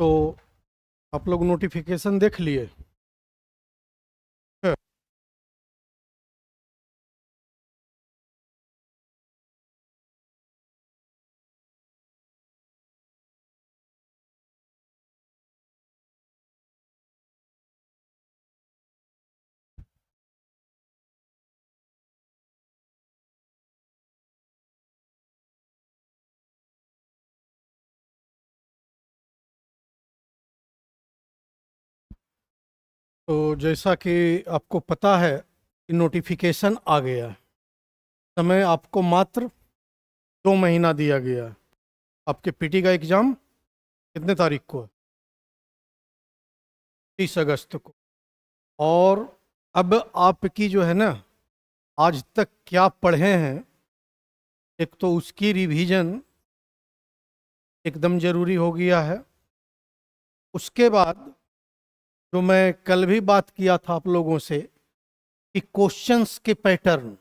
तो आप लोग नोटिफिकेशन देख लिए? है। तो जैसा कि आपको पता है कि नोटिफिकेशन आ गया है। समय आपको मात्र 2 महीना दिया गया है। आपके पीटी का एग्ज़ाम कितने तारीख को है? 30 अगस्त को। और अब आपकी जो है ना, आज तक क्या पढ़े हैं, एक तो उसकी रिवीजन एकदम ज़रूरी हो गया है। उसके बाद जो मैं कल भी बात किया था आप लोगों से कि क्वेश्चंस के पैटर्न,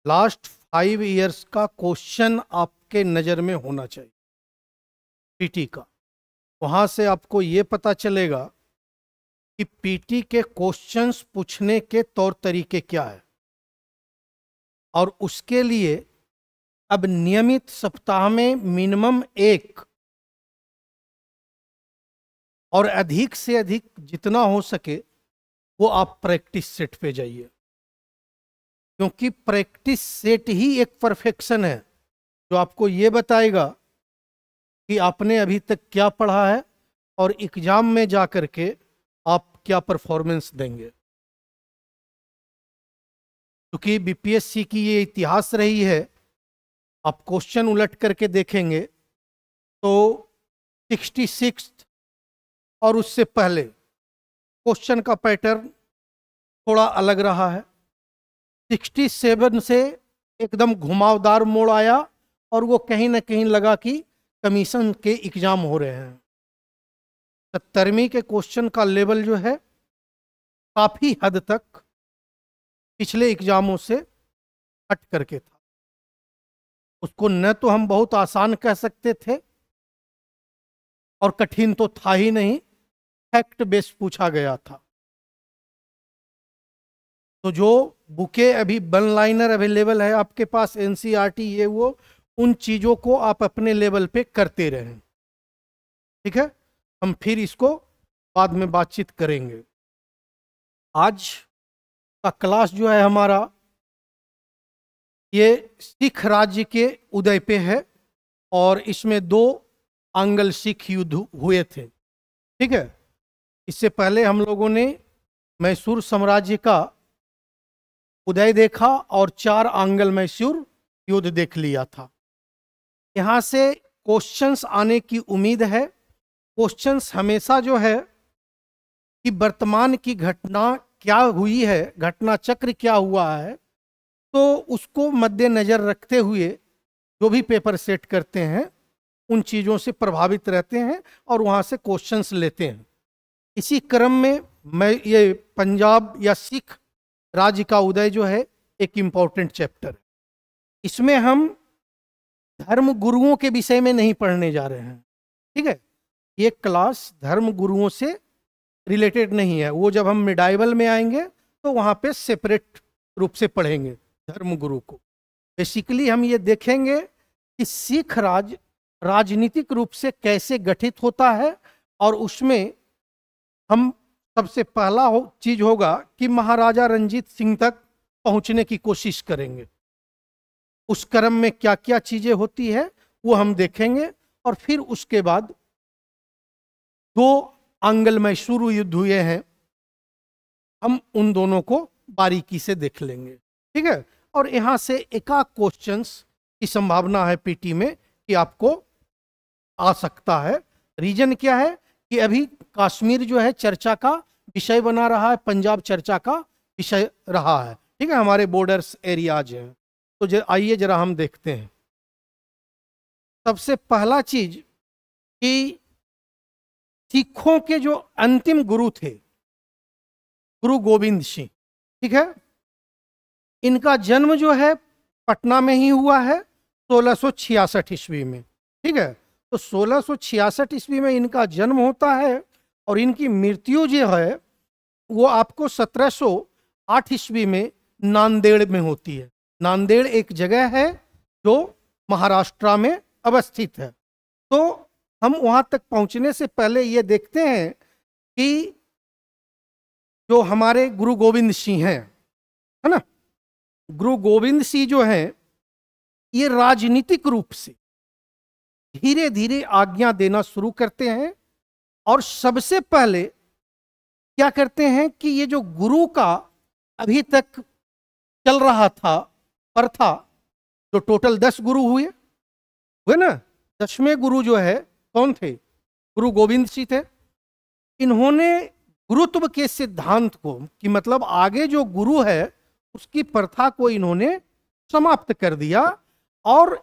लास्ट 5 इयर्स का क्वेश्चन आपके नज़र में होना चाहिए पीटी का। वहाँ से आपको ये पता चलेगा कि पीटी के क्वेश्चंस पूछने के तौर तरीके क्या है। और उसके लिए अब नियमित सप्ताह में मिनिमम एक और अधिक से अधिक जितना हो सके वो आप प्रैक्टिस सेट पे जाइए, क्योंकि प्रैक्टिस सेट ही एक परफेक्शन है जो आपको ये बताएगा कि आपने अभी तक क्या पढ़ा है और एग्जाम में जा कर के आप क्या परफॉर्मेंस देंगे। क्योंकि बीपीएससी की ये इतिहास रही है, आप क्वेश्चन उलट करके देखेंगे तो 66 और उससे पहले क्वेश्चन का पैटर्न थोड़ा अलग रहा है। 67 से एकदम घुमावदार मोड़ आया और वो कहीं ना कहीं लगा कि कमीशन के एग्जाम हो रहे हैं। 70वीं के क्वेश्चन का लेवल जो है काफी हद तक पिछले एग्जामों से हट करके था। उसको न तो हम बहुत आसान कह सकते थे और कठिन तो था ही नहीं, फैक्ट बेस्ड पूछा गया था। तो जो बुके अभी वन लाइनर अवेलेबल है आपके पास, एनसीईआरटी ये वो, उन चीजों को आप अपने लेवल पे करते रहें। ठीक है, हम फिर इसको बाद में बातचीत करेंगे। आज का क्लास जो है हमारा, ये सिख राज्य के उदय पे है और इसमें 2 आंग्ल सिख युद्ध हुए थे। ठीक है, इससे पहले हम लोगों ने मैसूर साम्राज्य का उदय देखा और 4 आंग्ल मैसूर युद्ध देख लिया था। यहाँ से क्वेश्चंस आने की उम्मीद है। क्वेश्चंस हमेशा जो है कि वर्तमान की घटना क्या हुई है, घटना चक्र क्या हुआ है, तो उसको मद्देनजर रखते हुए जो भी पेपर सेट करते हैं उन चीज़ों से प्रभावित रहते हैं और वहाँ से क्वेश्चंस लेते हैं। इसी क्रम में मैं ये पंजाब या सिख राज्य का उदय जो है एक इम्पॉर्टेंट चैप्टर है। इसमें हम धर्म गुरुओं के विषय में नहीं पढ़ने जा रहे हैं। ठीक है, ये क्लास धर्म गुरुओं से रिलेटेड नहीं है। वो जब हम मिडाइवल में आएंगे तो वहाँ पे सेपरेट रूप से पढ़ेंगे धर्म गुरु को। बेसिकली हम ये देखेंगे कि सिख राज राजनीतिक रूप से कैसे गठित होता है और उसमें हम सबसे पहला चीज होगा कि महाराजा रंजीत सिंह तक पहुंचने की कोशिश करेंगे। उस क्रम में क्या क्या चीजें होती है वो हम देखेंगे और फिर उसके बाद 2 आंग्ल मैसूर युद्ध हुए हैं, हम उन दोनों को बारीकी से देख लेंगे। ठीक है, और यहां से एकाध क्वेश्चंस की संभावना है पीटी में कि आपको आ सकता है। रीजन क्या है कि अभी कश्मीर जो है चर्चा का विषय बना रहा है, पंजाब चर्चा का विषय रहा है। ठीक है, हमारे बॉर्डर्स एरियाज हैं। तो आइए जरा हम देखते हैं। सबसे पहला चीज कि सिखों के जो अंतिम गुरु थे गुरु गोविंद सिंह, ठीक है, इनका जन्म जो है पटना में ही हुआ है 1666 ईस्वी में। ठीक है, तो 1666 ईस्वी में इनका जन्म होता है और इनकी मृत्यु जो है वो आपको 1708 ईस्वी में नांदेड़ में होती है। नांदेड़ एक जगह है जो महाराष्ट्र में अवस्थित है। तो हम वहां तक पहुंचने से पहले ये देखते हैं कि जो हमारे गुरु गोविंद सिंह हैं, है ना, गुरु गोविंद सिंह जो हैं ये राजनीतिक रूप से धीरे धीरे आज्ञा देना शुरू करते हैं। और सबसे पहले क्या करते हैं कि ये जो गुरु का अभी तक चल रहा था प्रथा, जो टोटल 10 गुरु हुए ना, 10वें गुरु जो है कौन थे? गुरु गोविंद सिंह थे। इन्होंने गुरुत्व के सिद्धांत को, कि मतलब आगे जो गुरु है उसकी प्रथा को इन्होंने समाप्त कर दिया और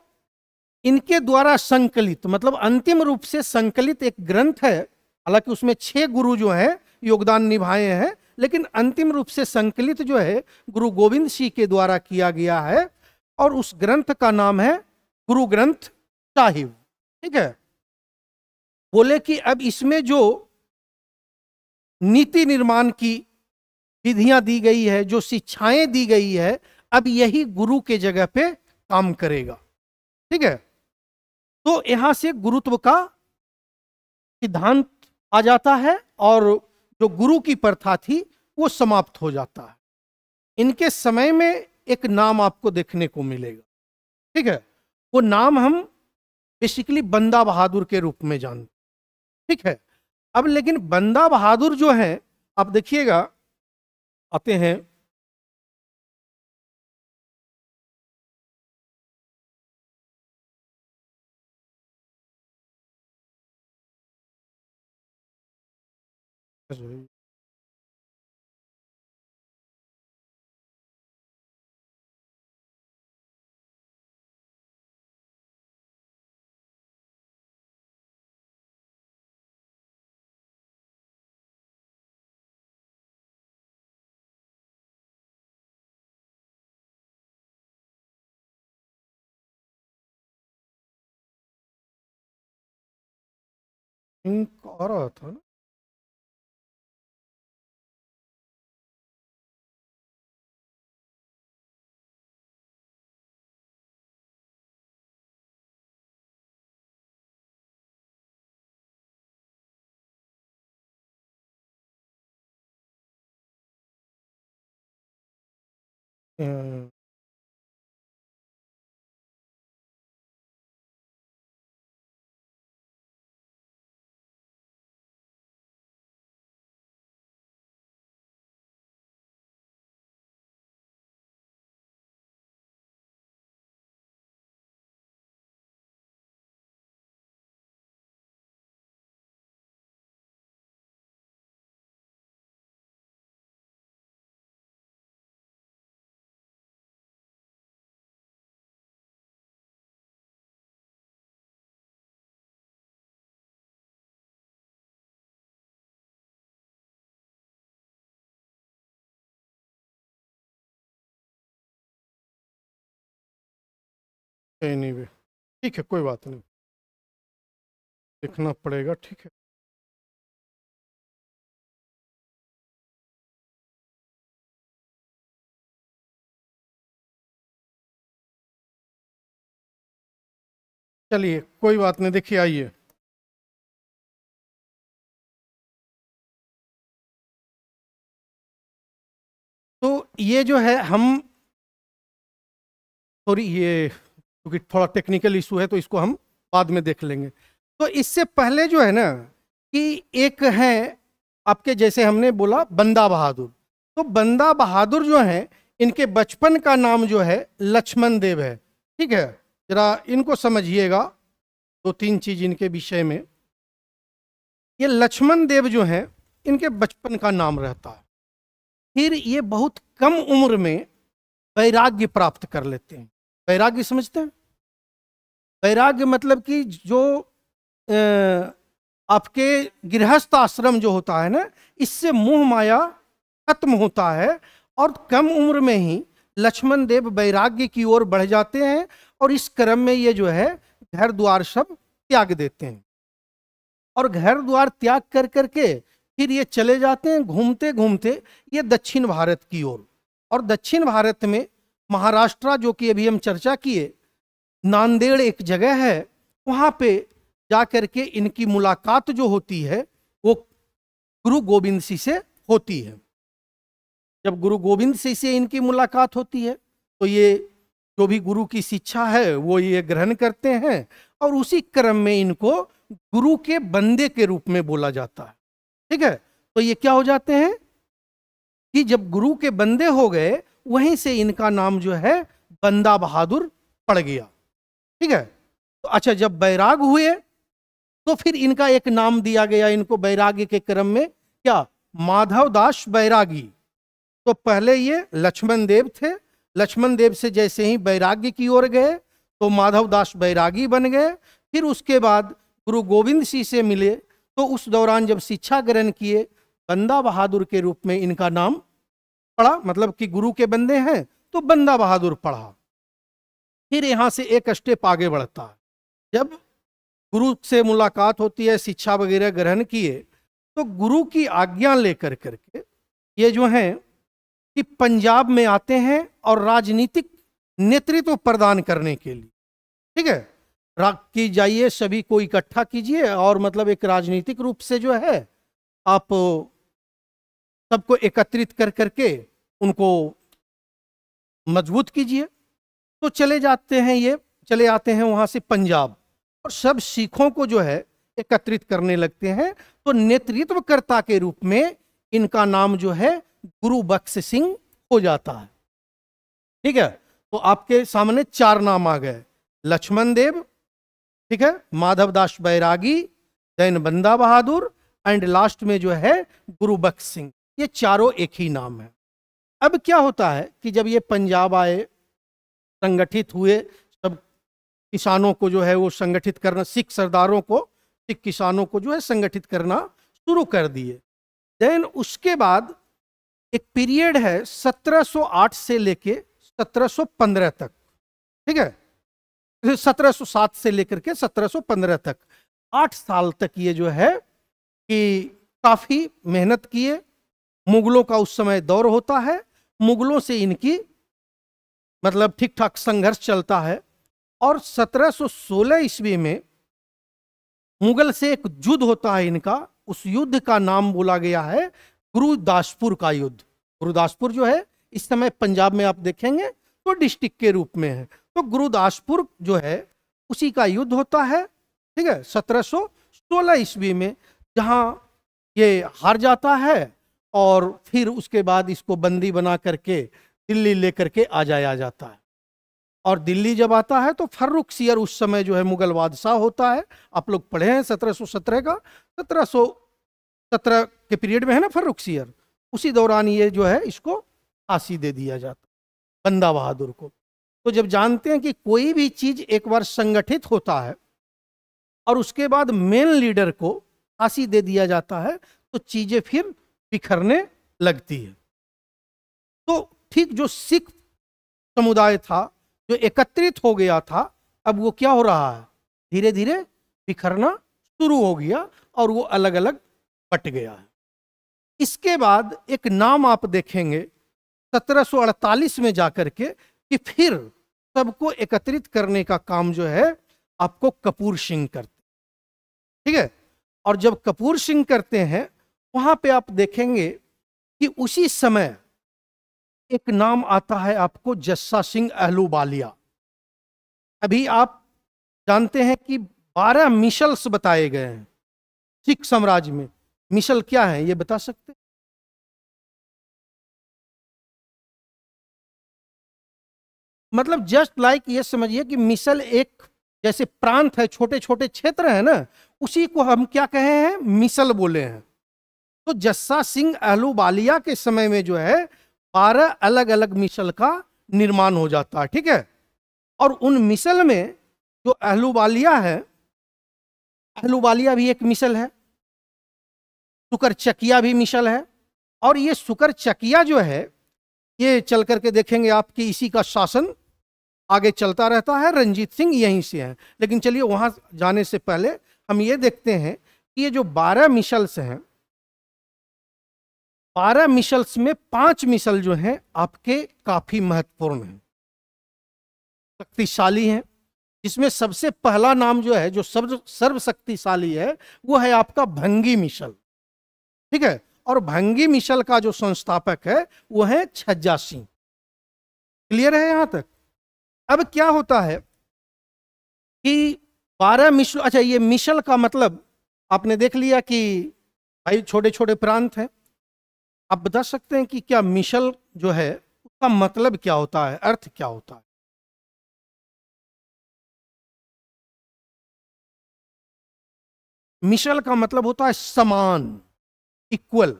इनके द्वारा संकलित, मतलब अंतिम रूप से संकलित एक ग्रंथ है, हालांकि उसमें 6 गुरु जो है योगदान निभाए हैं, लेकिन अंतिम रूप से संकलित जो है गुरु गोविंद सिंह के द्वारा किया गया है और उस ग्रंथ का नाम है गुरु ग्रंथ साहिब। ठीक है, बोले कि अब इसमें जो नीति निर्माण की विधियां दी गई है, जो शिक्षाएं दी गई है, अब यही गुरु के जगह पे काम करेगा। ठीक है, तो यहां से गुरुत्व का सिद्धांत आ जाता है और जो गुरु की प्रथा थी वो समाप्त हो जाता है। इनके समय में एक नाम आपको देखने को मिलेगा। ठीक है, वो नाम हम बेसिकली बंदा बहादुर के रूप में जानते। ठीक है, अब लेकिन बंदा बहादुर जो है, आप देखिएगा, आते हैं आ रहा था ना, एनीवे ठीक है, कोई बात नहीं, देखना पड़ेगा। ठीक है, चलिए कोई बात नहीं, देखिए आइए। तो ये जो है हम सॉरी, ये क्योंकि थोड़ा टेक्निकल इशू है तो इसको हम बाद में देख लेंगे। तो इससे पहले जो है ना कि एक है आपके, जैसे हमने बोला बंदा बहादुर, तो बंदा बहादुर जो है इनके बचपन का नाम जो है लक्ष्मण देव है। ठीक है, जरा इनको समझिएगा, 2-3 चीज इनके विषय में। ये लक्ष्मण देव जो है इनके बचपन का नाम रहता है। फिर ये बहुत कम उम्र में वैराग्य प्राप्त कर लेते हैं। वैराग्य समझते हैं? वैराग्य मतलब कि जो आपके गृहस्थ आश्रम जो होता है ना, इससे मोह माया खत्म होता है और कम उम्र में ही लक्ष्मण देव वैराग्य की ओर बढ़ जाते हैं और इस क्रम में ये जो है घर द्वार सब त्याग देते हैं और घर द्वार त्याग कर करके फिर ये चले जाते हैं घूमते घूमते ये दक्षिण भारत की ओर। और दक्षिण भारत में महाराष्ट्र, जो कि अभी हम चर्चा किए, नांदेड़ एक जगह है, वहां पे जाकर के इनकी मुलाकात जो होती है वो गुरु गोविंद सिंह से होती है। जब गुरु गोविंद सिंह से इनकी मुलाकात होती है तो ये जो भी गुरु की शिक्षा है वो ये ग्रहण करते हैं और उसी क्रम में इनको गुरु के बंदे के रूप में बोला जाता है। ठीक है, तो ये क्या हो जाते हैं कि जब गुरु के बंदे हो गए वहीं से इनका नाम जो है बंदा बहादुर पड़ गया। ठीक है, तो अच्छा, जब बैराग हुए तो फिर इनका एक नाम दिया गया इनको बैरागी के क्रम में, क्या, माधव दास बैरागी। तो पहले ये लक्ष्मण देव थे, लक्ष्मण देव से जैसे ही बैरागी की ओर गए तो माधव दास बैरागी बन गए। फिर उसके बाद गुरु गोविंद सिंह से मिले तो उस दौरान जब शिक्षा ग्रहण किए बंदा बहादुर के रूप में इनका नाम पड़ा, मतलब कि गुरु के बंदे हैं तो बंदा बहादुर पढ़ा। फिर यहां से एक स्टेप आगे बढ़ता है, जब गुरु से मुलाकात होती है, शिक्षा वगैरह ग्रहण किए, तो गुरु की आज्ञा लेकर करके ये जो हैं कि पंजाब में आते हैं और राजनीतिक नेतृत्व प्रदान करने के लिए। ठीक है, कि जाइए सभी को इकट्ठा कीजिए और मतलब एक राजनीतिक रूप से जो है आप सबको एकत्रित कर करके उनको मजबूत कीजिए। तो चले जाते हैं, ये चले आते हैं वहां से पंजाब और सब सिखों को जो है एकत्रित करने लगते हैं। तो नेतृत्वकर्ता के रूप में इनका नाम जो है गुरु बख्श सिंह हो जाता है। ठीक है, तो आपके सामने 4 नाम आ गए, लक्ष्मण देव, ठीक है, माधव दास बैरागी, देन बंदा बहादुर एंड लास्ट में जो है गुरु बख्श सिंह। ये चारों एक ही नाम है। अब क्या होता है कि जब ये पंजाब आए, संगठित हुए, सब किसानों को जो है वो संगठित करना, सिख सरदारों को, सिख किसानों को जो है संगठित करना शुरू कर दिए। देन उसके बाद एक पीरियड है 1708 से लेके 1715 तक। ठीक है, 1707 से लेकर के 1715 तक 8 साल तक ये जो है कि काफी मेहनत किए। मुगलों का उस समय दौर होता है, मुगलों से इनकी मतलब ठीक ठाक संघर्ष चलता है और 1716 ईस्वी में मुगल से एक युद्ध होता है इनका। उस युद्ध का नाम बोला गया है गुरुदासपुर का युद्ध। गुरुदासपुर जो है इस समय पंजाब में आप देखेंगे तो डिस्ट्रिक्ट के रूप में है, तो गुरुदासपुर जो है उसी का युद्ध होता है। ठीक है, 1716 ईस्वी में, जहां ये हार जाता है और फिर उसके बाद इसको बंदी बना करके दिल्ली लेकर के आ जाया जाता है। और दिल्ली जब आता है तो फर्रुख सियर उस समय जो है मुगल बादशाह होता है। आप लोग पढ़े हैं 1717 का, 1717 के पीरियड में है ना फर्रुख सियर, उसी दौरान ये जो है इसको फांसी दे दिया जाता बंदा बहादुर को। तो जब जानते हैं कि कोई भी चीज एक बार संगठित होता है और उसके बाद मेन लीडर को फांसी दे दिया जाता है तो चीजें फिर बिखरने लगती है। तो ठीक जो सिख समुदाय था जो एकत्रित हो गया था, अब वो क्या हो रहा है, धीरे धीरे बिखरना शुरू हो गया और वो अलग अलग बट गया है। इसके बाद एक नाम आप देखेंगे 1748 में जाकर के कि फिर सबको एकत्रित करने का काम जो है आपको कपूर सिंह करते। ठीक है, और जब कपूर सिंह करते हैं वहां पे आप देखेंगे कि उसी समय एक नाम आता है आपको जस्सा सिंह अहलूवालिया। अभी आप जानते हैं कि 12 मिशल्स बताए गए हैं सिख साम्राज्य में। मिशल क्या है ये बता सकते हैं? मतलब जस्ट लाइक ये समझिए कि मिसल एक जैसे प्रांत है, छोटे छोटे क्षेत्र है ना, उसी को हम क्या कहे हैं, मिसल बोले हैं। तो जस्सा सिंह अहलूवालिया के समय में जो है 12 अलग अलग मिसल का निर्माण हो जाता है। ठीक है, और उन मिसल में जो अहलूवालिया है, अहलूवालिया भी एक मिसल है, सुकर चकिया भी मिसल है। और ये सुकर चकिया जो है ये चल करके देखेंगे आपकी इसी का शासन आगे चलता रहता है। रंजीत सिंह यहीं से हैं। लेकिन चलिए वहां जाने से पहले हम ये देखते हैं कि ये जो 12 मिसल्स हैं, 12 मिसल्स में 5 मिसल जो हैं आपके काफी महत्वपूर्ण हैं, शक्तिशाली हैं। जिसमें सबसे पहला नाम जो है, जो सर्व शक्तिशाली है, वो है आपका भंगी मिसल। ठीक है, और भंगी मिसल का जो संस्थापक है वो है छज्जा सिंह। क्लियर है यहां तक? अब क्या होता है कि 12 मिसल, अच्छा ये मिसल का मतलब आपने देख लिया कि भाई छोटे छोटे प्रांत हैं। आप बता सकते हैं कि क्या मिसल जो है उसका मतलब क्या होता है, अर्थ क्या होता है? मिसल का मतलब होता है समान, इक्वल,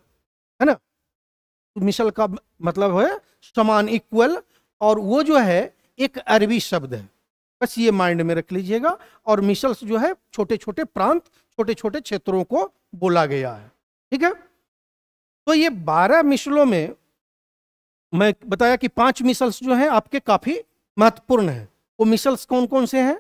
है ना? तो मिसल का मतलब है समान, इक्वल, और वो जो है एक अरबी शब्द है, बस ये माइंड में रख लीजिएगा। और मिसल्स जो है छोटे छोटे प्रांत, छोटे छोटे क्षेत्रों को बोला गया है। ठीक है, तो ये 12 मिसलों में मैं बताया कि 5 मिसल्स जो हैं आपके काफी महत्वपूर्ण हैं। वो मिसल्स कौन कौन से हैं?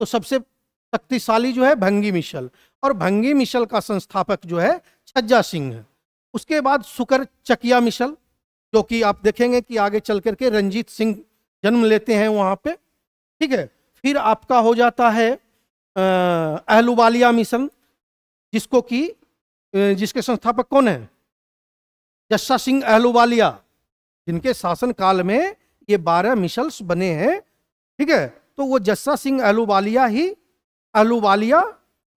तो सबसे शक्तिशाली जो है भंगी मिसल, और भंगी मिसल का संस्थापक जो है छज्जा सिंह है। उसके बाद सुकर चकिया मिसल, जो कि आप देखेंगे कि आगे चल करके रंजीत सिंह जन्म लेते हैं वहां पे। ठीक है, फिर आपका हो जाता है अहलुवालिया मिशन, जिसको कि जिसके संस्थापक कौन है? जस्सा सिंह अहलुवालिया, जिनके शासन काल में ये 12 मिसल्स बने हैं। ठीक है, तो वो जस्सा सिंह अहलुवालिया ही अहलुवालिया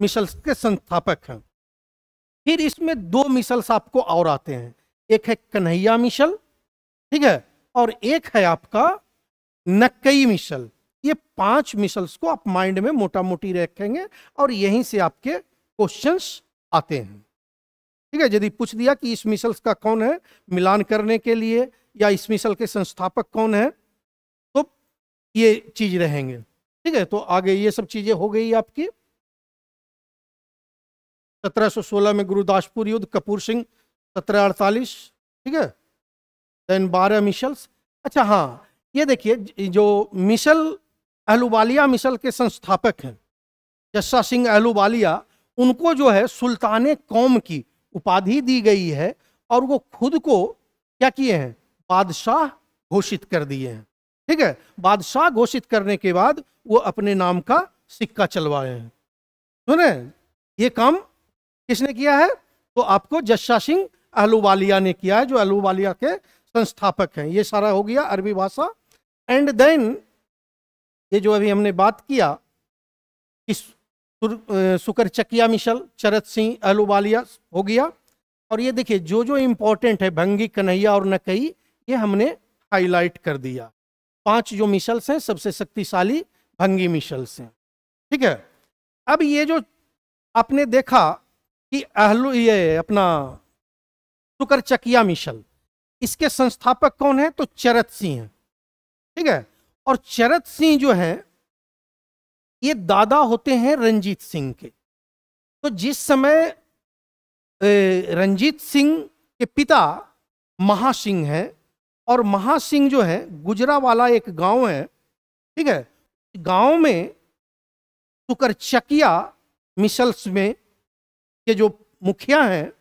मिसल्स के संस्थापक हैं। फिर इसमें 2 मिसल्स आपको और आते हैं, एक है कन्हैया मिसल, ठीक है, और एक है आपका नक्कई मिसल। ये 5 मिसल्स को आप माइंड में मोटा मोटी रखेंगे और यहीं से आपके क्वेश्चंस आते हैं। ठीक है, यदि पूछ दिया कि इस मिसल्स का कौन है मिलान करने के लिए, या इस मिसल के संस्थापक कौन है, तो ये चीज रहेंगे। ठीक है, तो आगे ये सब चीजें हो गई आपकी। 1716 में गुरुदासपुर युद्ध, कपूर सिंह 1748। ठीक है, देन 12 मिसल्स। अच्छा हाँ, ये देखिए जो मिसल अहलुवालिया मिसल के संस्थापक हैं जस्सा सिंह अहलुवालिया, उनको जो है सुल्तान कौम की उपाधि दी गई है, और वो खुद को क्या किए हैं? बादशाह घोषित कर दिए हैं। ठीक है, बादशाह घोषित करने के बाद वो अपने नाम का सिक्का चलवाए हैं। सुने, ये काम किसने किया है? तो आपको जस्सा सिंह अहलुवालिया ने किया है, जो अहलुवालिया के संस्थापक हैं। ये सारा हो गया अरबी भाषा। एंड देन ये जो अभी हमने बात किया कि सुकर चकिया मिसल, चरत सिंह अहलुवालिया हो गया। और ये देखिए जो जो इंपॉर्टेंट है, भंगी, कन्हैया और नकई, ये हमने हाईलाइट कर दिया। 5 जो मिसल्स हैं सबसे शक्तिशाली भंगी मिसल्स हैं। ठीक है, अब ये जो आपने देखा कि ये अपना सुकर चकिया मिसल, इसके संस्थापक कौन है? तो चरत सिंह है। ठीक है, और चरत सिंह जो है ये दादा होते हैं रंजीत सिंह के। तो जिस समय रंजीत सिंह के पिता महासिंह हैं, और महासिंह जो है गुजरावाला एक गांव है, ठीक है, गांव में सुकर चकिया मिसल्स में के जो मुखिया हैं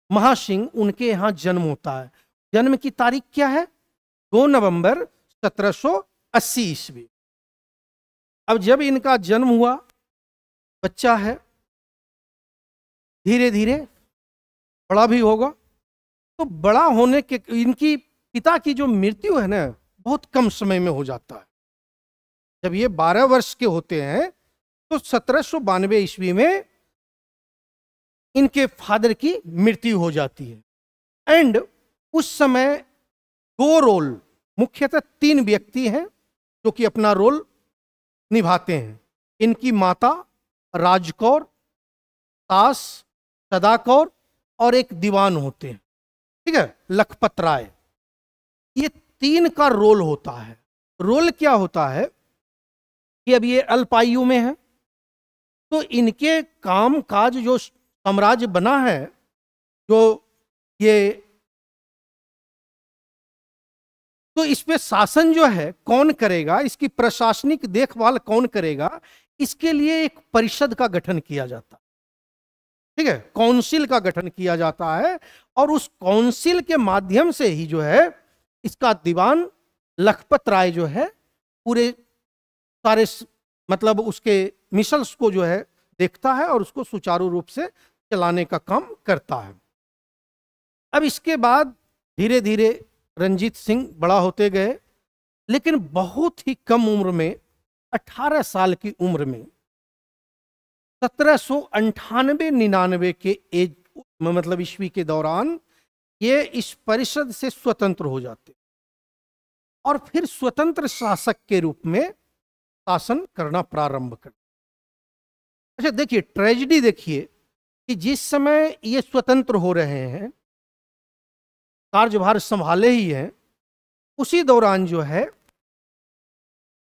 महासिंह, उनके यहाँ जन्म होता है। जन्म की तारीख क्या है? 2 नवंबर 1780 ईस्वी। अब जब इनका जन्म हुआ, बच्चा है, धीरे धीरे बड़ा भी होगा, तो बड़ा होने के इनकी पिता की जो मृत्यु है ना, बहुत कम समय में हो जाता है। जब ये 12 वर्ष के होते हैं तो 1792 ईस्वी में इनके फादर की मृत्यु हो जाती है। एंड उस समय 2 रोल, मुख्यतः 3 व्यक्ति हैं जो कि अपना रोल निभाते हैं। इनकी माता राजकौर, सास सदाकौर, और एक दीवान होते हैं। ठीक है, लखपत राय। ये 3 का रोल होता है। रोल क्या होता है कि अब ये अल्पायु में है, तो इनके काम काज जो साम्राज्य बना है, जो ये तो इस पे शासन जो है कौन करेगा, इसकी प्रशासनिक देखभाल कौन करेगा, इसके लिए एक परिषद का गठन किया जाता है। ठीक है, काउंसिल का गठन किया जाता है और उस काउंसिल के माध्यम से ही जो है इसका दीवान लखपत राय जो है पूरे सारे मतलब उसके मिशल्स को जो है देखता है और उसको सुचारू रूप से चलाने का काम करता है। अब इसके बाद धीरे धीरे रंजीत सिंह बड़ा होते गए, लेकिन बहुत ही कम उम्र में 18 साल की उम्र में 1798-99 के एज मतलब ईस्वी के दौरान ये इस परिषद से स्वतंत्र हो जाते और फिर स्वतंत्र शासक के रूप में शासन करना प्रारंभ कर। अच्छा देखिए, ट्रेजेडी देखिए कि जिस समय ये स्वतंत्र हो रहे हैं, कार्यभार संभाले ही हैं, उसी दौरान जो है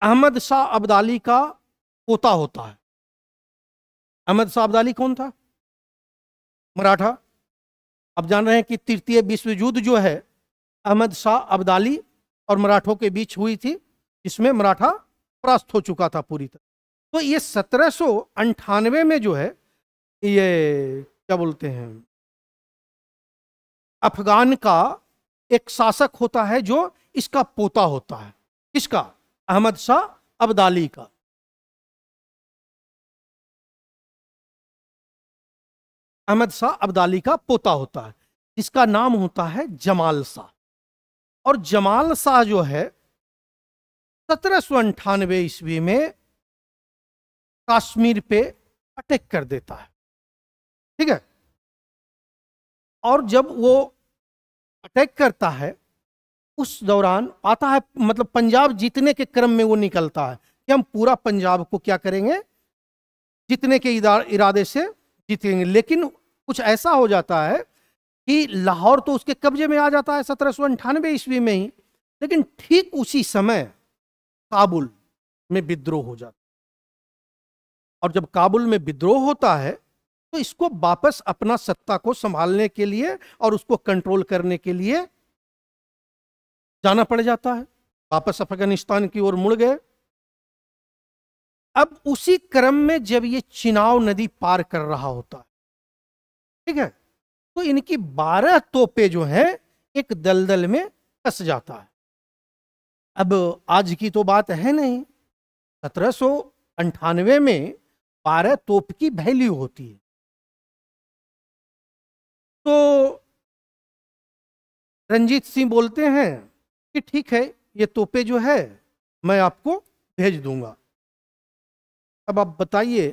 अहमद शाह अब्दाली का पोता होता है। अहमद शाह अब्दाली कौन था? मराठा। अब जान रहे हैं कि तृतीय विश्व युद्ध जो है अहमद शाह अब्दाली और मराठों के बीच हुई थी, जिसमें मराठा परास्त हो चुका था पूरी तरह। तो ये 1798 में जो है ये क्या बोलते हैं, अफगान का एक शासक होता है जो इसका पोता होता है। किसका? अहमद शाह अब्दाली का। अहमद शाह अब्दाली का पोता होता है, जिसका नाम होता है जमाल शाह। और जमाल शाह जो है 1798 ईस्वी में कश्मीर पे अटैक कर देता है। ठीक है, और जब वो अटैक करता है उस दौरान आता है, मतलब पंजाब जीतने के क्रम में वो निकलता है कि हम पूरा पंजाब को क्या करेंगे, जीतने के इरादे से जीतेंगे। लेकिन कुछ ऐसा हो जाता है कि लाहौर तो उसके कब्जे में आ जाता है 1798 ईस्वी में ही, लेकिन ठीक उसी समय काबुल में विद्रोह हो जाता है। और जब काबुल में विद्रोह होता है तो इसको वापस अपना सत्ता को संभालने के लिए और उसको कंट्रोल करने के लिए जाना पड़ जाता है, वापस अफगानिस्तान की ओर मुड़ गए। अब उसी क्रम में जब ये चिनाब नदी पार कर रहा होता है, ठीक है, तो इनकी 12 तोपें जो हैं एक दलदल में फंस जाता है। अब आज की तो बात है नहीं, 1798 में 12 तोप की वैल्यू होती है। तो रंजीत सिंह बोलते हैं कि ठीक है, ये तोपें जो है मैं आपको भेज दूंगा। अब आप बताइए,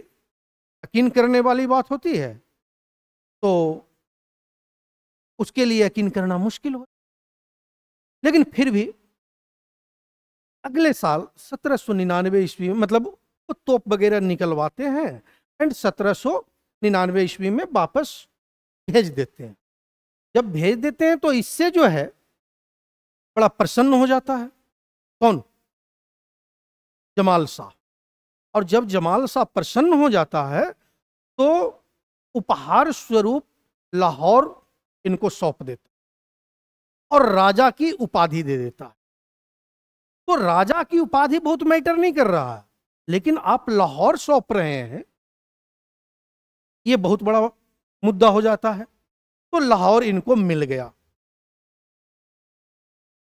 यकीन करने वाली बात होती है तो उसके लिए यकीन करना मुश्किल हो, लेकिन फिर भी अगले साल 1799 ईस्वी में मतलब वो तोप वगैरह निकलवाते हैं एंड 1799 ईस्वी में वापस भेज देते हैं। जब भेज देते हैं तो इससे जो है बड़ा प्रसन्न हो जाता है कौन? जमाल शाह। और जब जमाल शाह प्रसन्न हो जाता है तो उपहार स्वरूप लाहौर इनको सौंप देता और राजा की उपाधि दे देता है। तो राजा की उपाधि बहुत मैटर नहीं कर रहा है, लेकिन आप लाहौर सौंप रहे हैं, यह बहुत बड़ा मुद्दा हो जाता है। तो लाहौर इनको मिल गया।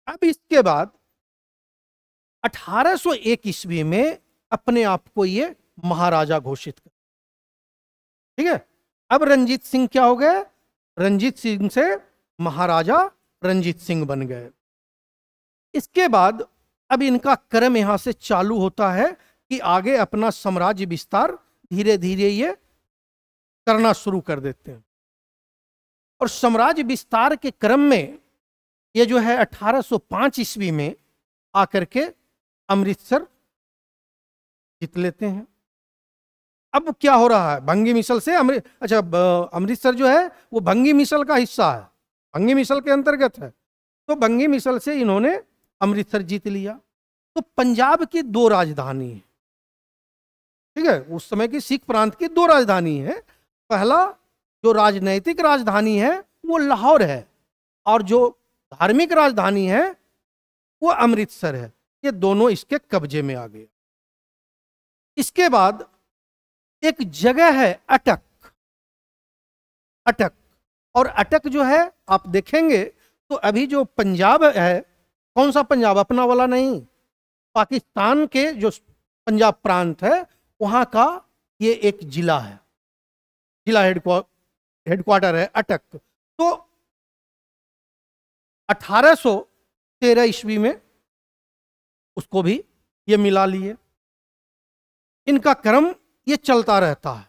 अब इसके बाद 1801 ईस्वी में अपने आप को ये महाराजा घोषित कर, ठीक है। अब रंजीत सिंह क्या हो गए? रंजीत सिंह से महाराजा रंजीत सिंह बन गए। इसके बाद अब इनका क्रम यहां से चालू होता है कि आगे अपना साम्राज्य विस्तार धीरे धीरे ये करना शुरू कर देते हैं। और साम्राज्य विस्तार के क्रम में ये जो है 1805 ईस्वी में आकर के अमृतसर जीत लेते हैं। अब क्या हो रहा है? भंगी मिसल से अमृतसर जो है वो भंगी मिसल का हिस्सा है, भंगी मिसल के अंतर्गत है। तो भंगी मिसल से इन्होंने अमृतसर जीत लिया। तो पंजाब की 2 राजधानी है, ठीक है, उस समय की सिख प्रांत की 2 राजधानी है। पहला जो राजनैतिक राजधानी है वो लाहौर है, और जो धार्मिक राजधानी है वो अमृतसर है। ये दोनों इसके कब्जे में आ गए। इसके बाद एक जगह है अटक। अटक, और अटक जो है आप देखेंगे तो अभी जो पंजाब है, कौन सा पंजाब, अपना वाला नहीं, पाकिस्तान के जो पंजाब प्रांत है वहां का ये एक जिला है, जिला हेडक्वार्टर है अटक। तो 1813 ईस्वी में उसको भी ये मिला लिए। इनका क्रम ये चलता रहता है।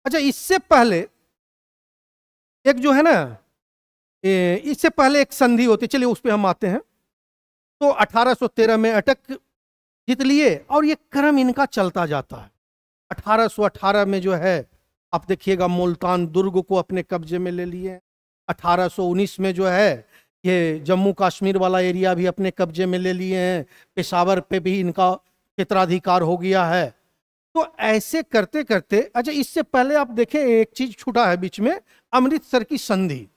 अच्छा, इससे पहले एक जो है ना, इससे पहले एक संधि होती, चलिए उस पर हम आते हैं। तो 1813 में अटक जीत लिए और ये क्रम इनका चलता जाता है। 1818 में जो है आप देखिएगा मुल्तान दुर्ग को अपने कब्जे में ले लिए। 1819 में जो है ये जम्मू कश्मीर वाला एरिया भी अपने कब्जे में ले लिए हैं। पेशावर पे भी इनका क्षेत्राधिकार हो गया है। तो ऐसे करते करते, अच्छा इससे पहले आप देखें एक चीज छूटा है बीच में, अमृतसर की संधि।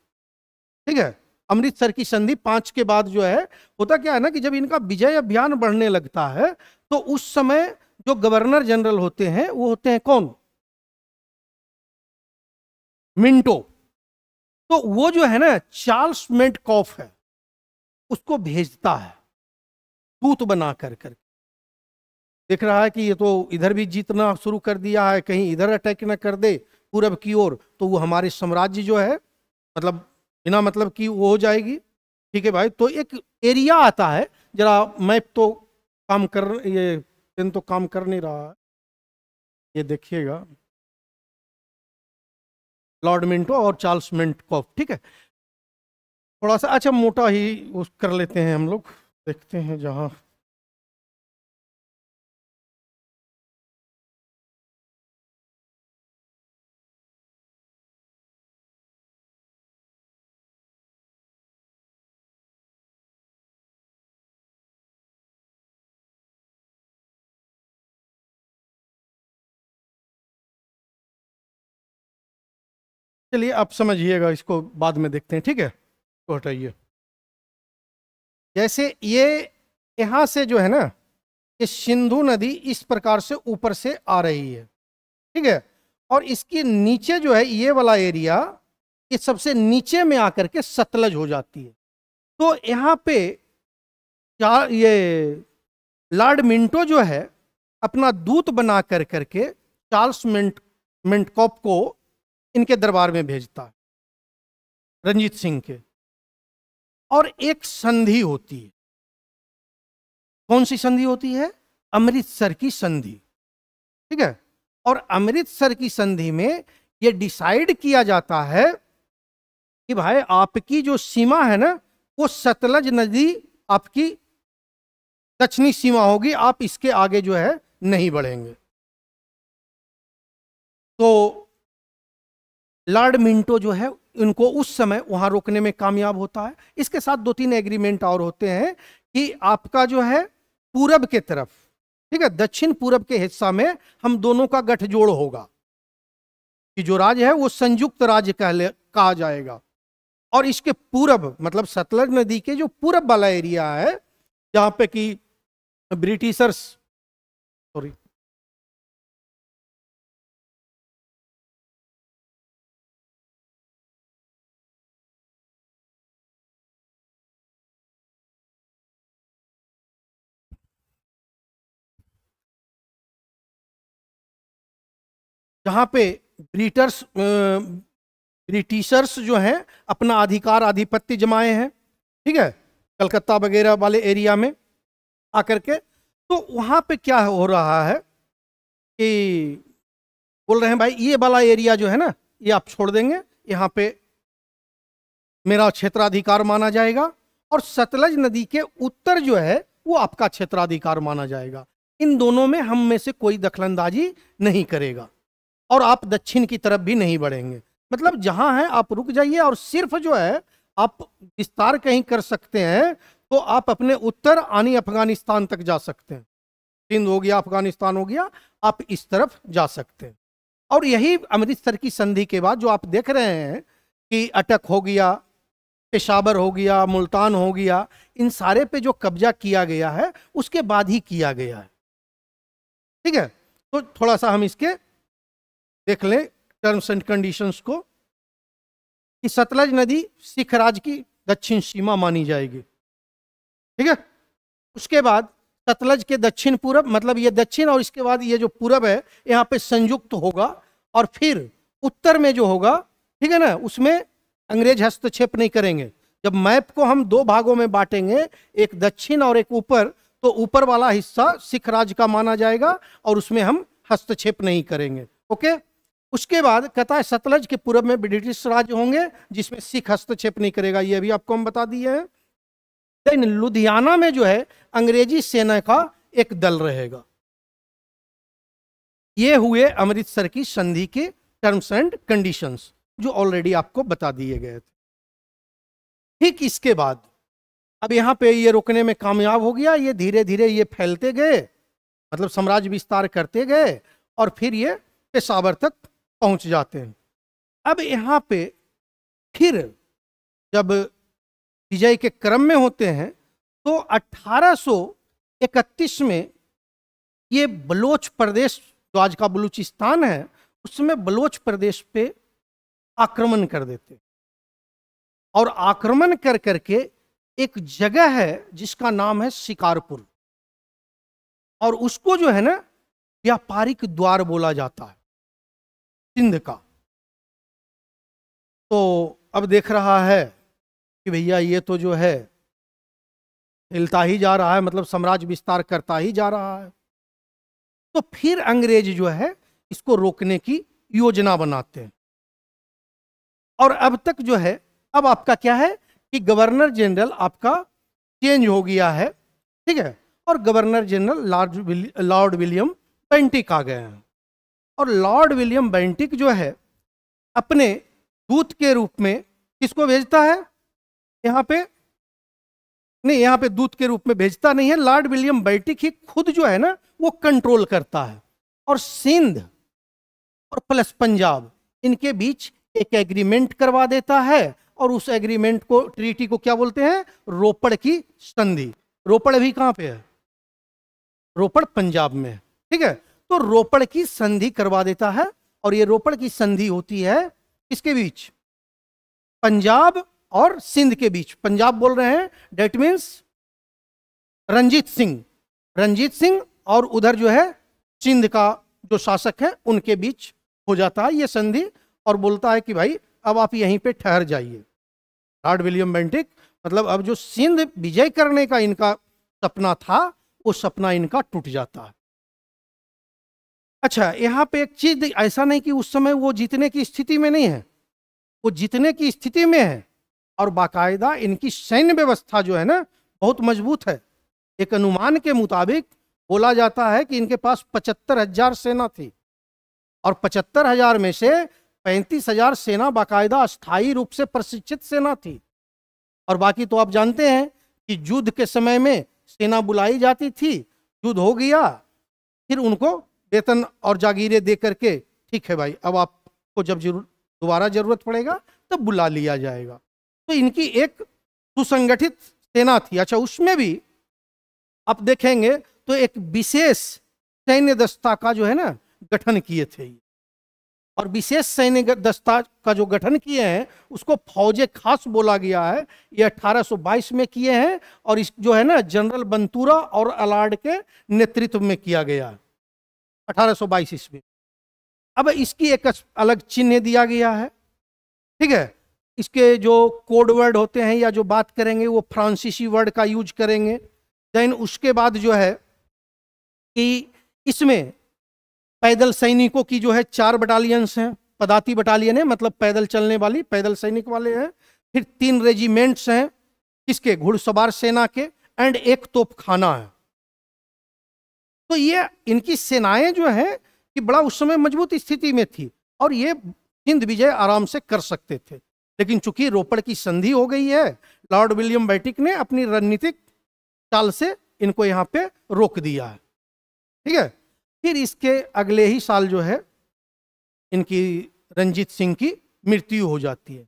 ठीक है, अमृतसर की संधि 5 के बाद जो है, होता क्या है ना कि जब इनका विजय अभियान बढ़ने लगता है तो उस समय जो गवर्नर जनरल होते हैं वो होते हैं कौन, मिंटो। तो वो जो है ना चार्ल्स मेंटकॉफ है, उसको भेजता है दूत बना कर कर। देख रहा है कि ये तो इधर भी जीतना शुरू कर दिया है, कहीं इधर अटैक ना कर दे पूरब की ओर, तो वो हमारे साम्राज्य जो है मतलब बिना मतलब की वो हो जाएगी। ठीक है भाई, तो एक एरिया आता है, जरा मैप तो काम कर, ये पेन तो काम कर नहीं रहा है, ये देखिएगा, लॉर्ड मिंटो और चार्ल्स मेंटकॉफ। ठीक है, थोड़ा सा अच्छा मोटा ही उस कर लेते हैं हम लोग, देखते हैं जहां चलिए आप समझिएगा, इसको बाद में देखते हैं। ठीक है, तो हटाइए। जैसे ये यहां से जो है ना, ये सिंधु नदी इस प्रकार से ऊपर से आ रही है। ठीक है, और इसके नीचे जो है ये वाला एरिया, ये सबसे नीचे में आकर के सतलज हो जाती है। तो यहाँ पे क्या ये लॉर्ड मिंटो जो है अपना दूत बना कर करके चार्ल्स मेंटकॉफ को इनके दरबार में भेजता है, रंजीत सिंह के। और एक संधि होती है। कौन सी संधि होती है? अमृतसर की संधि। ठीक है, और अमृतसर की संधि में यह डिसाइड किया जाता है कि भाई आपकी जो सीमा है ना, वो सतलज नदी आपकी दक्षिणी सीमा होगी, आप इसके आगे जो है नहीं बढ़ेंगे। तो लॉर्ड मिंटो जो है इनको उस समय वहां रोकने में कामयाब होता है। इसके साथ 2-3 एग्रीमेंट और होते हैं कि आपका जो है पूरब के तरफ, ठीक है, दक्षिण पूरब के हिस्सा में हम दोनों का गठजोड़ होगा, कि जो राज्य है वो संयुक्त राज्य कहा जाएगा। और इसके पूरब मतलब सतलज नदी के जो पूरब वाला एरिया है, जहां पे कि ब्रिटिशर्स, सॉरी, जहां पे ब्रिटिशर्स जो हैं अपना अधिकार आधिपत्य जमाए हैं, ठीक है, कलकत्ता वगैरह वाले एरिया में आकर के। तो वहां पे क्या हो रहा है कि बोल रहे हैं भाई ये वाला एरिया जो है ना, ये आप छोड़ देंगे, यहाँ पे मेरा क्षेत्राधिकार माना जाएगा, और सतलज नदी के उत्तर जो है वो आपका क्षेत्राधिकार माना जाएगा। इन दोनों में हम में से कोई दखलंदाजी नहीं करेगा, और आप दक्षिण की तरफ भी नहीं बढ़ेंगे। मतलब जहां है आप रुक जाइए, और सिर्फ जो है आप विस्तार कहीं कर सकते हैं तो आप अपने उत्तर यानी अफगानिस्तान तक जा सकते हैं। सिंध हो गया, अफगानिस्तान हो गया, आप इस तरफ जा सकते हैं। और यही अमृतसर की संधि के बाद जो आप देख रहे हैं कि अटक हो गया, पेशावर हो गया, मुल्तान हो गया, इन सारे पे जो कब्जा किया गया है उसके बाद ही किया गया है। ठीक है, तो थोड़ा सा हम इसके देख लें टर्म्स एंड कंडीशंस को, कि सतलज नदी सिख राज की दक्षिण सीमा मानी जाएगी। ठीक है, उसके बाद सतलज के दक्षिण पूरब, मतलब ये दक्षिण और इसके बाद ये जो पूरब है यहाँ पे संयुक्त होगा, और फिर उत्तर में जो होगा, ठीक है ना, उसमें अंग्रेज हस्तक्षेप नहीं करेंगे। जब मैप को हम दो भागों में बांटेंगे, एक दक्षिण और एक ऊपर, तो ऊपर वाला हिस्सा सिख राज का माना जाएगा और उसमें हम हस्तक्षेप नहीं करेंगे। ओके, उसके बाद कहता है सतलज के पूरब में ब्रिटिश राज होंगे जिसमें सिख हस्तक्षेप नहीं करेगा, ये भी आपको हम बता दिए हैं। देन लुधियाना में जो है अंग्रेजी सेना का एक दल रहेगा। ये हुए अमृतसर की संधि के टर्म्स एंड कंडीशंस जो ऑलरेडी आपको बता दिए गए थे। ठीक इसके बाद अब यहाँ पे ये रोकने में कामयाब हो गया, ये धीरे धीरे ये फैलते गए, मतलब साम्राज्य विस्तार करते गए और फिर ये पेशावर तक पहुंच जाते हैं। अब यहाँ पे फिर जब विजय के क्रम में होते हैं तो 1831 में ये बलोच प्रदेश जो आज का बलूचिस्तान है उसमें बलोच प्रदेश पे आक्रमण कर देते, और आक्रमण कर करके एक जगह है जिसका नाम है शिकारपुर, और उसको जो है ना व्यापारिक द्वार बोला जाता है सिंध का। तो अब देख रहा है कि भैया ये तो जो है हिलता ही जा रहा है, मतलब साम्राज्य विस्तार करता ही जा रहा है। तो फिर अंग्रेज जो है इसको रोकने की योजना बनाते हैं, और अब तक जो है, अब आपका क्या है कि गवर्नर जनरल आपका चेंज हो गया है। ठीक है, और governor general lord William Bentinck आ गए हैं, और लॉर्ड विलियम बेंटिक जो है अपने दूत के रूप में किसको भेजता है, यहाँ पे नहीं, यहाँ पे दूत के रूप में भेजता नहीं है, लॉर्ड विलियम बेंटिक ही खुद जो है ना वो कंट्रोल करता है, और सिंध और प्लस पंजाब इनके बीच एक एग्रीमेंट करवा देता है, और उस एग्रीमेंट को, ट्रीटी को क्या बोलते हैं, रोपड़ की संधि। रोपड़ अभी कहाँ पे है, रोपड़ पंजाब में। ठीक है, तो रोपड़ की संधि करवा देता है, और ये रोपड़ की संधि होती है किसके बीच, पंजाब और सिंध के बीच। पंजाब बोल रहे हैं, डेट मीन्स रंजीत सिंह, और उधर जो है सिंध का जो शासक है उनके बीच हो जाता है ये संधि, और बोलता है कि भाई अब आप यहीं पे ठहर जाइए। लॉर्ड विलियम बेंटिक, मतलब अब जो सिंध विजय करने का इनका सपना था वो सपना इनका टूट जाता है। अच्छा, यहाँ पे एक चीज, ऐसा नहीं कि उस समय वो जीतने की स्थिति में नहीं है, वो जीतने की स्थिति में है, और बाकायदा इनकी सैन्य व्यवस्था जो है ना बहुत मजबूत है। एक अनुमान के मुताबिक बोला जाता है कि इनके पास 75,000 सेना थी, और 75,000 में से 35,000 सेना बाकायदा अस्थायी रूप से प्रशिक्षित सेना थी, और बाकी तो आप जानते हैं कि युद्ध के समय में सेना बुलाई जाती थी, युद्ध हो गया, फिर उनको वेतन और जागीरें दे करके, ठीक है भाई अब आपको जब दोबारा जरूरत पड़ेगा तब बुला लिया जाएगा। तो इनकी एक सुसंगठित सेना थी। अच्छा, उसमें भी आप देखेंगे तो एक विशेष सैन्य दस्ता का जो है ना गठन किए थे, और विशेष सैन्य दस्ता का जो गठन किए हैं उसको फौजे खास बोला गया है। ये 1822 में किए हैं, और इस जो है ना जनरल बंतूरा और अलार्ड के नेतृत्व में किया गया है 1822 ईस्वी। अब इसकी एक अलग चिन्ह दिया गया है। ठीक है, इसके जो कोड वर्ड होते हैं या जो बात करेंगे वो फ्रांसीसी वर्ड का यूज करेंगे। देन उसके बाद जो है कि इसमें पैदल सैनिकों की जो है 4 बटालियंस हैं, पदाती बटालियन है, मतलब पैदल चलने वाली पैदल सैनिक वाले हैं। फिर 3 रेजिमेंट्स हैं किसके, घुड़सवार सेना के, एंड 1 तोपखाना है। तो ये इनकी सेनाएं जो है कि बड़ा उस समय मजबूत स्थिति में थी, और ये सिंध विजय आराम से कर सकते थे। लेकिन चूंकि रोपड़ की संधि हो गई है, लॉर्ड विलियम बेंटिक ने अपनी रणनीतिक चाल से इनको यहाँ पे रोक दिया है। ठीक है, फिर इसके अगले ही साल जो है इनकी रंजीत सिंह की मृत्यु हो जाती है।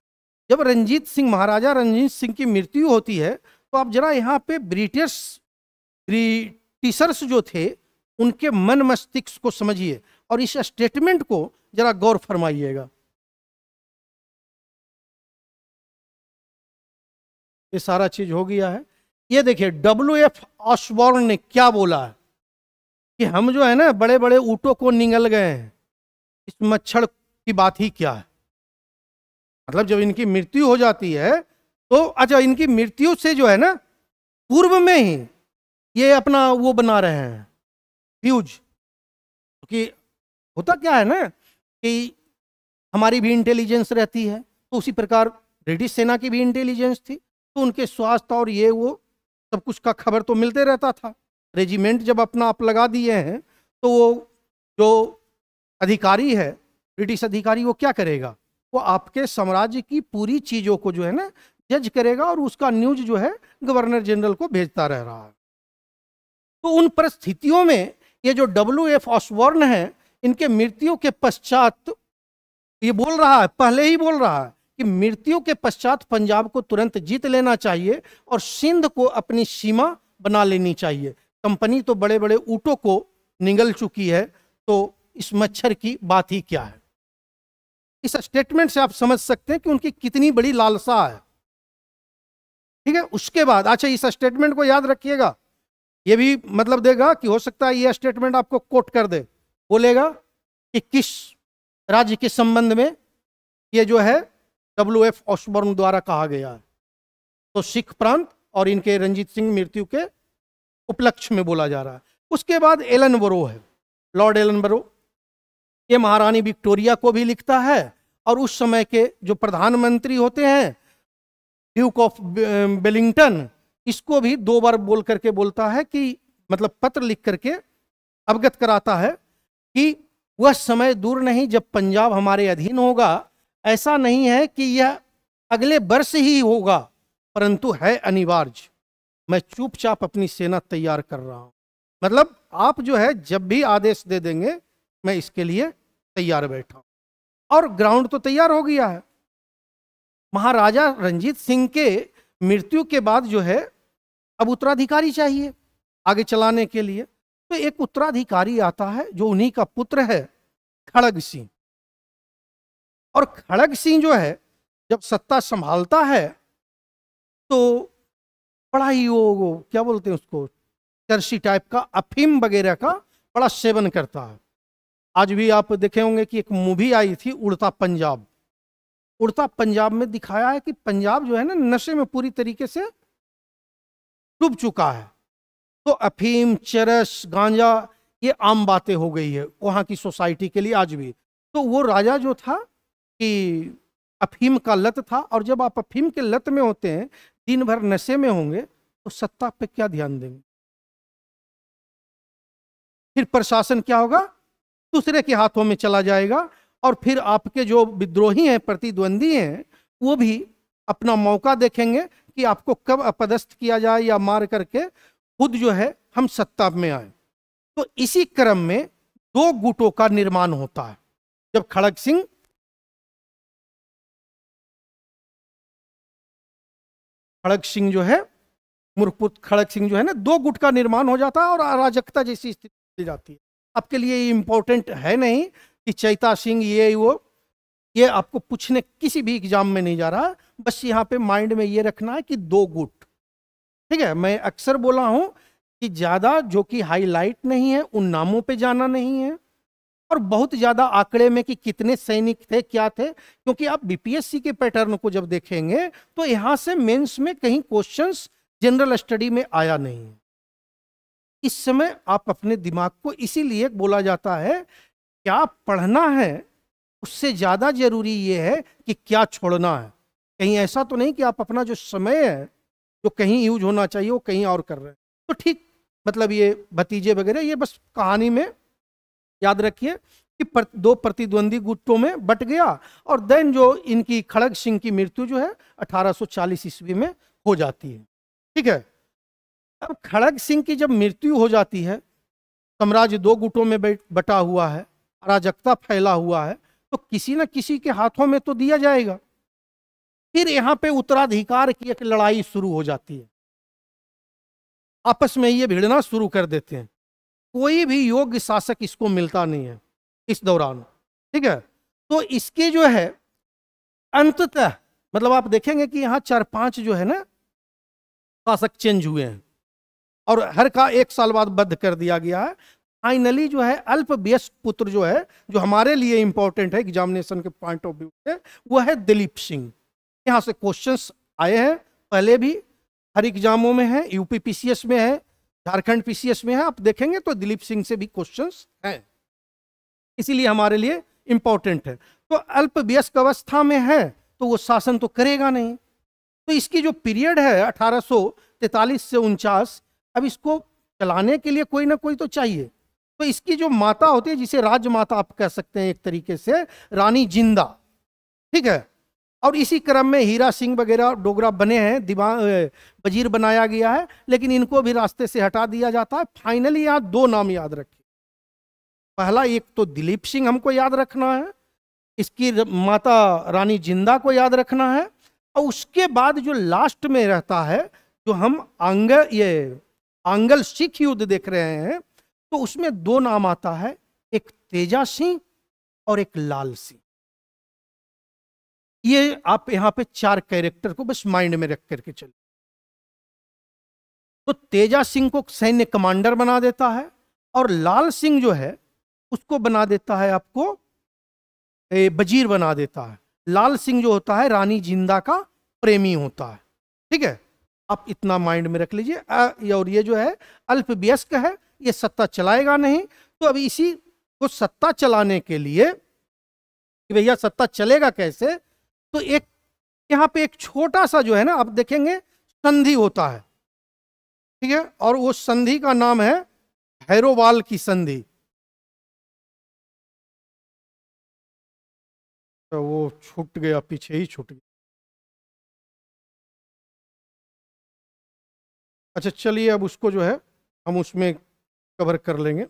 जब रंजीत सिंह, महाराजा रंजीत सिंह की मृत्यु होती है, तो आप जरा यहाँ पे ब्रिटिशर्स जो थे उनके मन मस्तिष्क को समझिए और इस स्टेटमेंट को जरा गौर फरमाइएगा। ये सारा चीज हो गया है। ये देखिए WF ऑसबॉर्न ने क्या बोला है कि हम जो है ना बड़े बड़े ऊँटों को निगल गए हैं, इस मच्छर की बात ही क्या है। मतलब जब इनकी मृत्यु हो जाती है तो अच्छा, इनकी मृत्यु से जो है ना पूर्व में ही ये अपना वो बना रहे हैं फ्यूज, क्योंकि होता क्या है ना कि हमारी भी इंटेलिजेंस रहती है, तो उसी प्रकार ब्रिटिश सेना की भी इंटेलिजेंस थी, तो उनके स्वास्थ्य और ये वो सब कुछ का खबर तो मिलते रहता था। रेजिमेंट जब अपना आप लगा दिए हैं तो वो जो अधिकारी है, ब्रिटिश अधिकारी, वो क्या करेगा, वो आपके साम्राज्य की पूरी चीजों को जो है ना जज करेगा और उसका न्यूज जो है गवर्नर जनरल को भेजता रह रहा है। तो उन परिस्थितियों में ये जो WF ऑसबॉर्न है, इनके मृत्यु के पश्चात ये बोल रहा है, पहले ही बोल रहा है कि मृत्यु के पश्चात पंजाब को तुरंत जीत लेना चाहिए और सिंध को अपनी सीमा बना लेनी चाहिए। कंपनी तो बड़े बड़े ऊँटों को निगल चुकी है, तो इस मच्छर की बात ही क्या है। इस स्टेटमेंट से आप समझ सकते हैं कि उनकी कितनी बड़ी लालसा है। ठीक है, उसके बाद अच्छा, इस स्टेटमेंट को याद रखिएगा, ये भी मतलब देगा कि हो सकता है ये स्टेटमेंट आपको कोट कर दे, बोलेगा कि किस राज्य के संबंध में ये जो है WF ऑसबॉर्न द्वारा कहा गया है। तो सिख प्रांत और इनके रंजीत सिंह मृत्यु के उपलक्ष्य में बोला जा रहा है। उसके बाद एलनबरो है, लॉर्ड एलनबरो, ये महारानी विक्टोरिया को भी लिखता है और उस समय के जो प्रधानमंत्री होते हैं ड्यूक ऑफ वेलिंगटन, इसको भी 2 बार बोल करके बोलता है कि मतलब पत्र लिख करके अवगत कराता है कि वह समय दूर नहीं जब पंजाब हमारे अधीन होगा। ऐसा नहीं है कि यह अगले वर्ष ही होगा, परंतु है अनिवार्य। मैं चुपचाप अपनी सेना तैयार कर रहा हूं। मतलब आप जो है जब भी आदेश दे देंगे मैं इसके लिए तैयार बैठा हूं। और ग्राउंड तो तैयार हो गया है। महाराजा रंजीत सिंह के मृत्यु के बाद जो है अब उत्तराधिकारी चाहिए आगे चलाने के लिए, तो एक उत्तराधिकारी आता है जो उन्हीं का पुत्र है, खड़ग सिंह। और खड़ग सिंह जो है जब सत्ता संभालता है तो बड़ा ही वो क्या बोलते हैं उसको, चरसी टाइप का, अफीम वगैरह का बड़ा सेवन करता है। आज भी आप देखे होंगे कि एक मूवी आई थी उड़ता पंजाब। उड़ता पंजाब में दिखाया है कि पंजाब जो है ना नशे में पूरी तरीके से डूब चुका है। तो अफीम, चरस, गांजा ये आम बातें हो गई है वहां की सोसाइटी के लिए आज भी। तो वो राजा जो था कि अफीम का लत था, और जब आप अफीम के लत में होते हैं, दिन भर नशे में होंगे, तो सत्ता पे क्या ध्यान देंगे। फिर प्रशासन क्या होगा, दूसरे के हाथों में चला जाएगा, और फिर आपके जो विद्रोही हैं, प्रतिद्वंदी हैं, वो भी अपना मौका देखेंगे कि आपको कब अपदस्थ किया जाए या मार करके खुद जो है हम सत्ता में आए। तो इसी क्रम में 2 गुटों का निर्माण होता है। जब खड़ग सिंह जो है, मुरपुत खड़ग सिंह जो है ना, 2 गुट का निर्माण हो जाता है और अराजकता जैसी स्थिति हो जाती है। आपके लिए ये इंपॉर्टेंट है नहीं कि चैता सिंह ये वो, ये आपको पूछने किसी भी एग्जाम में नहीं जा रहा। बस यहाँ पे माइंड में ये रखना है कि 2 गुट। ठीक है, मैं अक्सर बोला हूं कि ज्यादा जो कि हाईलाइट नहीं है उन नामों पे जाना नहीं है, और बहुत ज्यादा आंकड़े में कि कितने सैनिक थे क्या थे, क्योंकि आप बीपीएससी के पैटर्न को जब देखेंगे तो यहां से मेंस में कहीं क्वेश्चंस जनरल स्टडी में आया नहीं है। इस समय आप अपने दिमाग को, इसीलिए बोला जाता है क्या पढ़ना है उससे ज्यादा जरूरी ये है कि क्या छोड़ना है। कहीं ऐसा तो नहीं कि आप अपना जो समय है जो कहीं यूज होना चाहिए वो कहीं और कर रहे हैं। तो ठीक मतलब ये भतीजे वगैरह, ये बस कहानी में याद रखिए कि 2 प्रतिद्वंदी गुटों में बट गया, और देन जो इनकी खड़ग सिंह की मृत्यु जो है 1840 ईस्वी में हो जाती है। ठीक है, अब खड़ग सिंह की जब मृत्यु हो जाती है, साम्राज्य 2 गुटों में बटा हुआ है, अराजकता फैला हुआ है, तो किसी न किसी के हाथों में तो दिया जाएगा। फिर यहाँ पे उत्तराधिकार की एक लड़ाई शुरू हो जाती है, आपस में ये भिड़ना शुरू कर देते हैं। कोई भी योग्य शासक इसको मिलता नहीं है इस दौरान, ठीक है। तो इसके जो है अंततः मतलब आप देखेंगे कि यहाँ 4-5 जो है ना शासक चेंज हुए हैं और हर का 1 साल बाद बद्ध कर दिया गया है। फाइनली जो है अल्पवयस्क पुत्र जो है, जो हमारे लिए इंपॉर्टेंट है एग्जामिनेशन के पॉइंट ऑफ व्यू से, वो है दिलीप सिंह। यहाँ से क्वेश्चंस आए हैं पहले भी, हर एग्जामों में है, यूपी पीसीएस में है, झारखंड पीसीएस में है, आप देखेंगे तो दिलीप सिंह से भी क्वेश्चंस हैं, इसीलिए हमारे लिए इंपॉर्टेंट है। तो अल्पवयस्क अवस्था में है तो वो शासन तो करेगा नहीं, तो इसकी जो पीरियड है 1843 से 49, अब इसको चलाने के लिए कोई ना कोई तो चाहिए। तो इसकी जो माता होती है, जिसे राजमाता आप कह सकते हैं एक तरीके से, रानी जिंदा, ठीक है। और इसी क्रम में हीरा सिंह वगैरह डोगरा बने हैं, वजीर बनाया गया है, लेकिन इनको भी रास्ते से हटा दिया जाता है। फाइनली यहाँ 2 नाम याद रखिए। पहला एक तो दिलीप सिंह हमको याद रखना है, इसकी माता रानी जिंदा को याद रखना है, और उसके बाद जो लास्ट में रहता है, जो हम आंगल सिख युद्ध देख रहे हैं, तो उसमें 2 नाम आता है, एक तेजा सिंह और एक लाल सिंह। ये आप यहां पे 4 कैरेक्टर को बस माइंड में रख करके चलिए। तो तेजा सिंह को सैन्य कमांडर बना देता है, और लाल सिंह जो है उसको बना देता है, आपको वजीर बना देता है। लाल सिंह जो होता है रानी जिंदा का प्रेमी होता है, ठीक है। आप इतना माइंड में रख लीजिए। और ये जो है अल्पवयस्क है, ये सत्ता चलाएगा नहीं। तो अभी इसी को सत्ता चलाने के लिए कि भैया सत्ता चलेगा कैसे, तो एक यहाँ पे एक छोटा सा जो है ना, आप देखेंगे संधि होता है, ठीक है, और वो संधि का नाम है भैरोवाल की संधि। तो वो छूट गया, पीछे ही छूट गया। अच्छा चलिए, अब उसको जो है हम उसमें कवर कर लेंगे।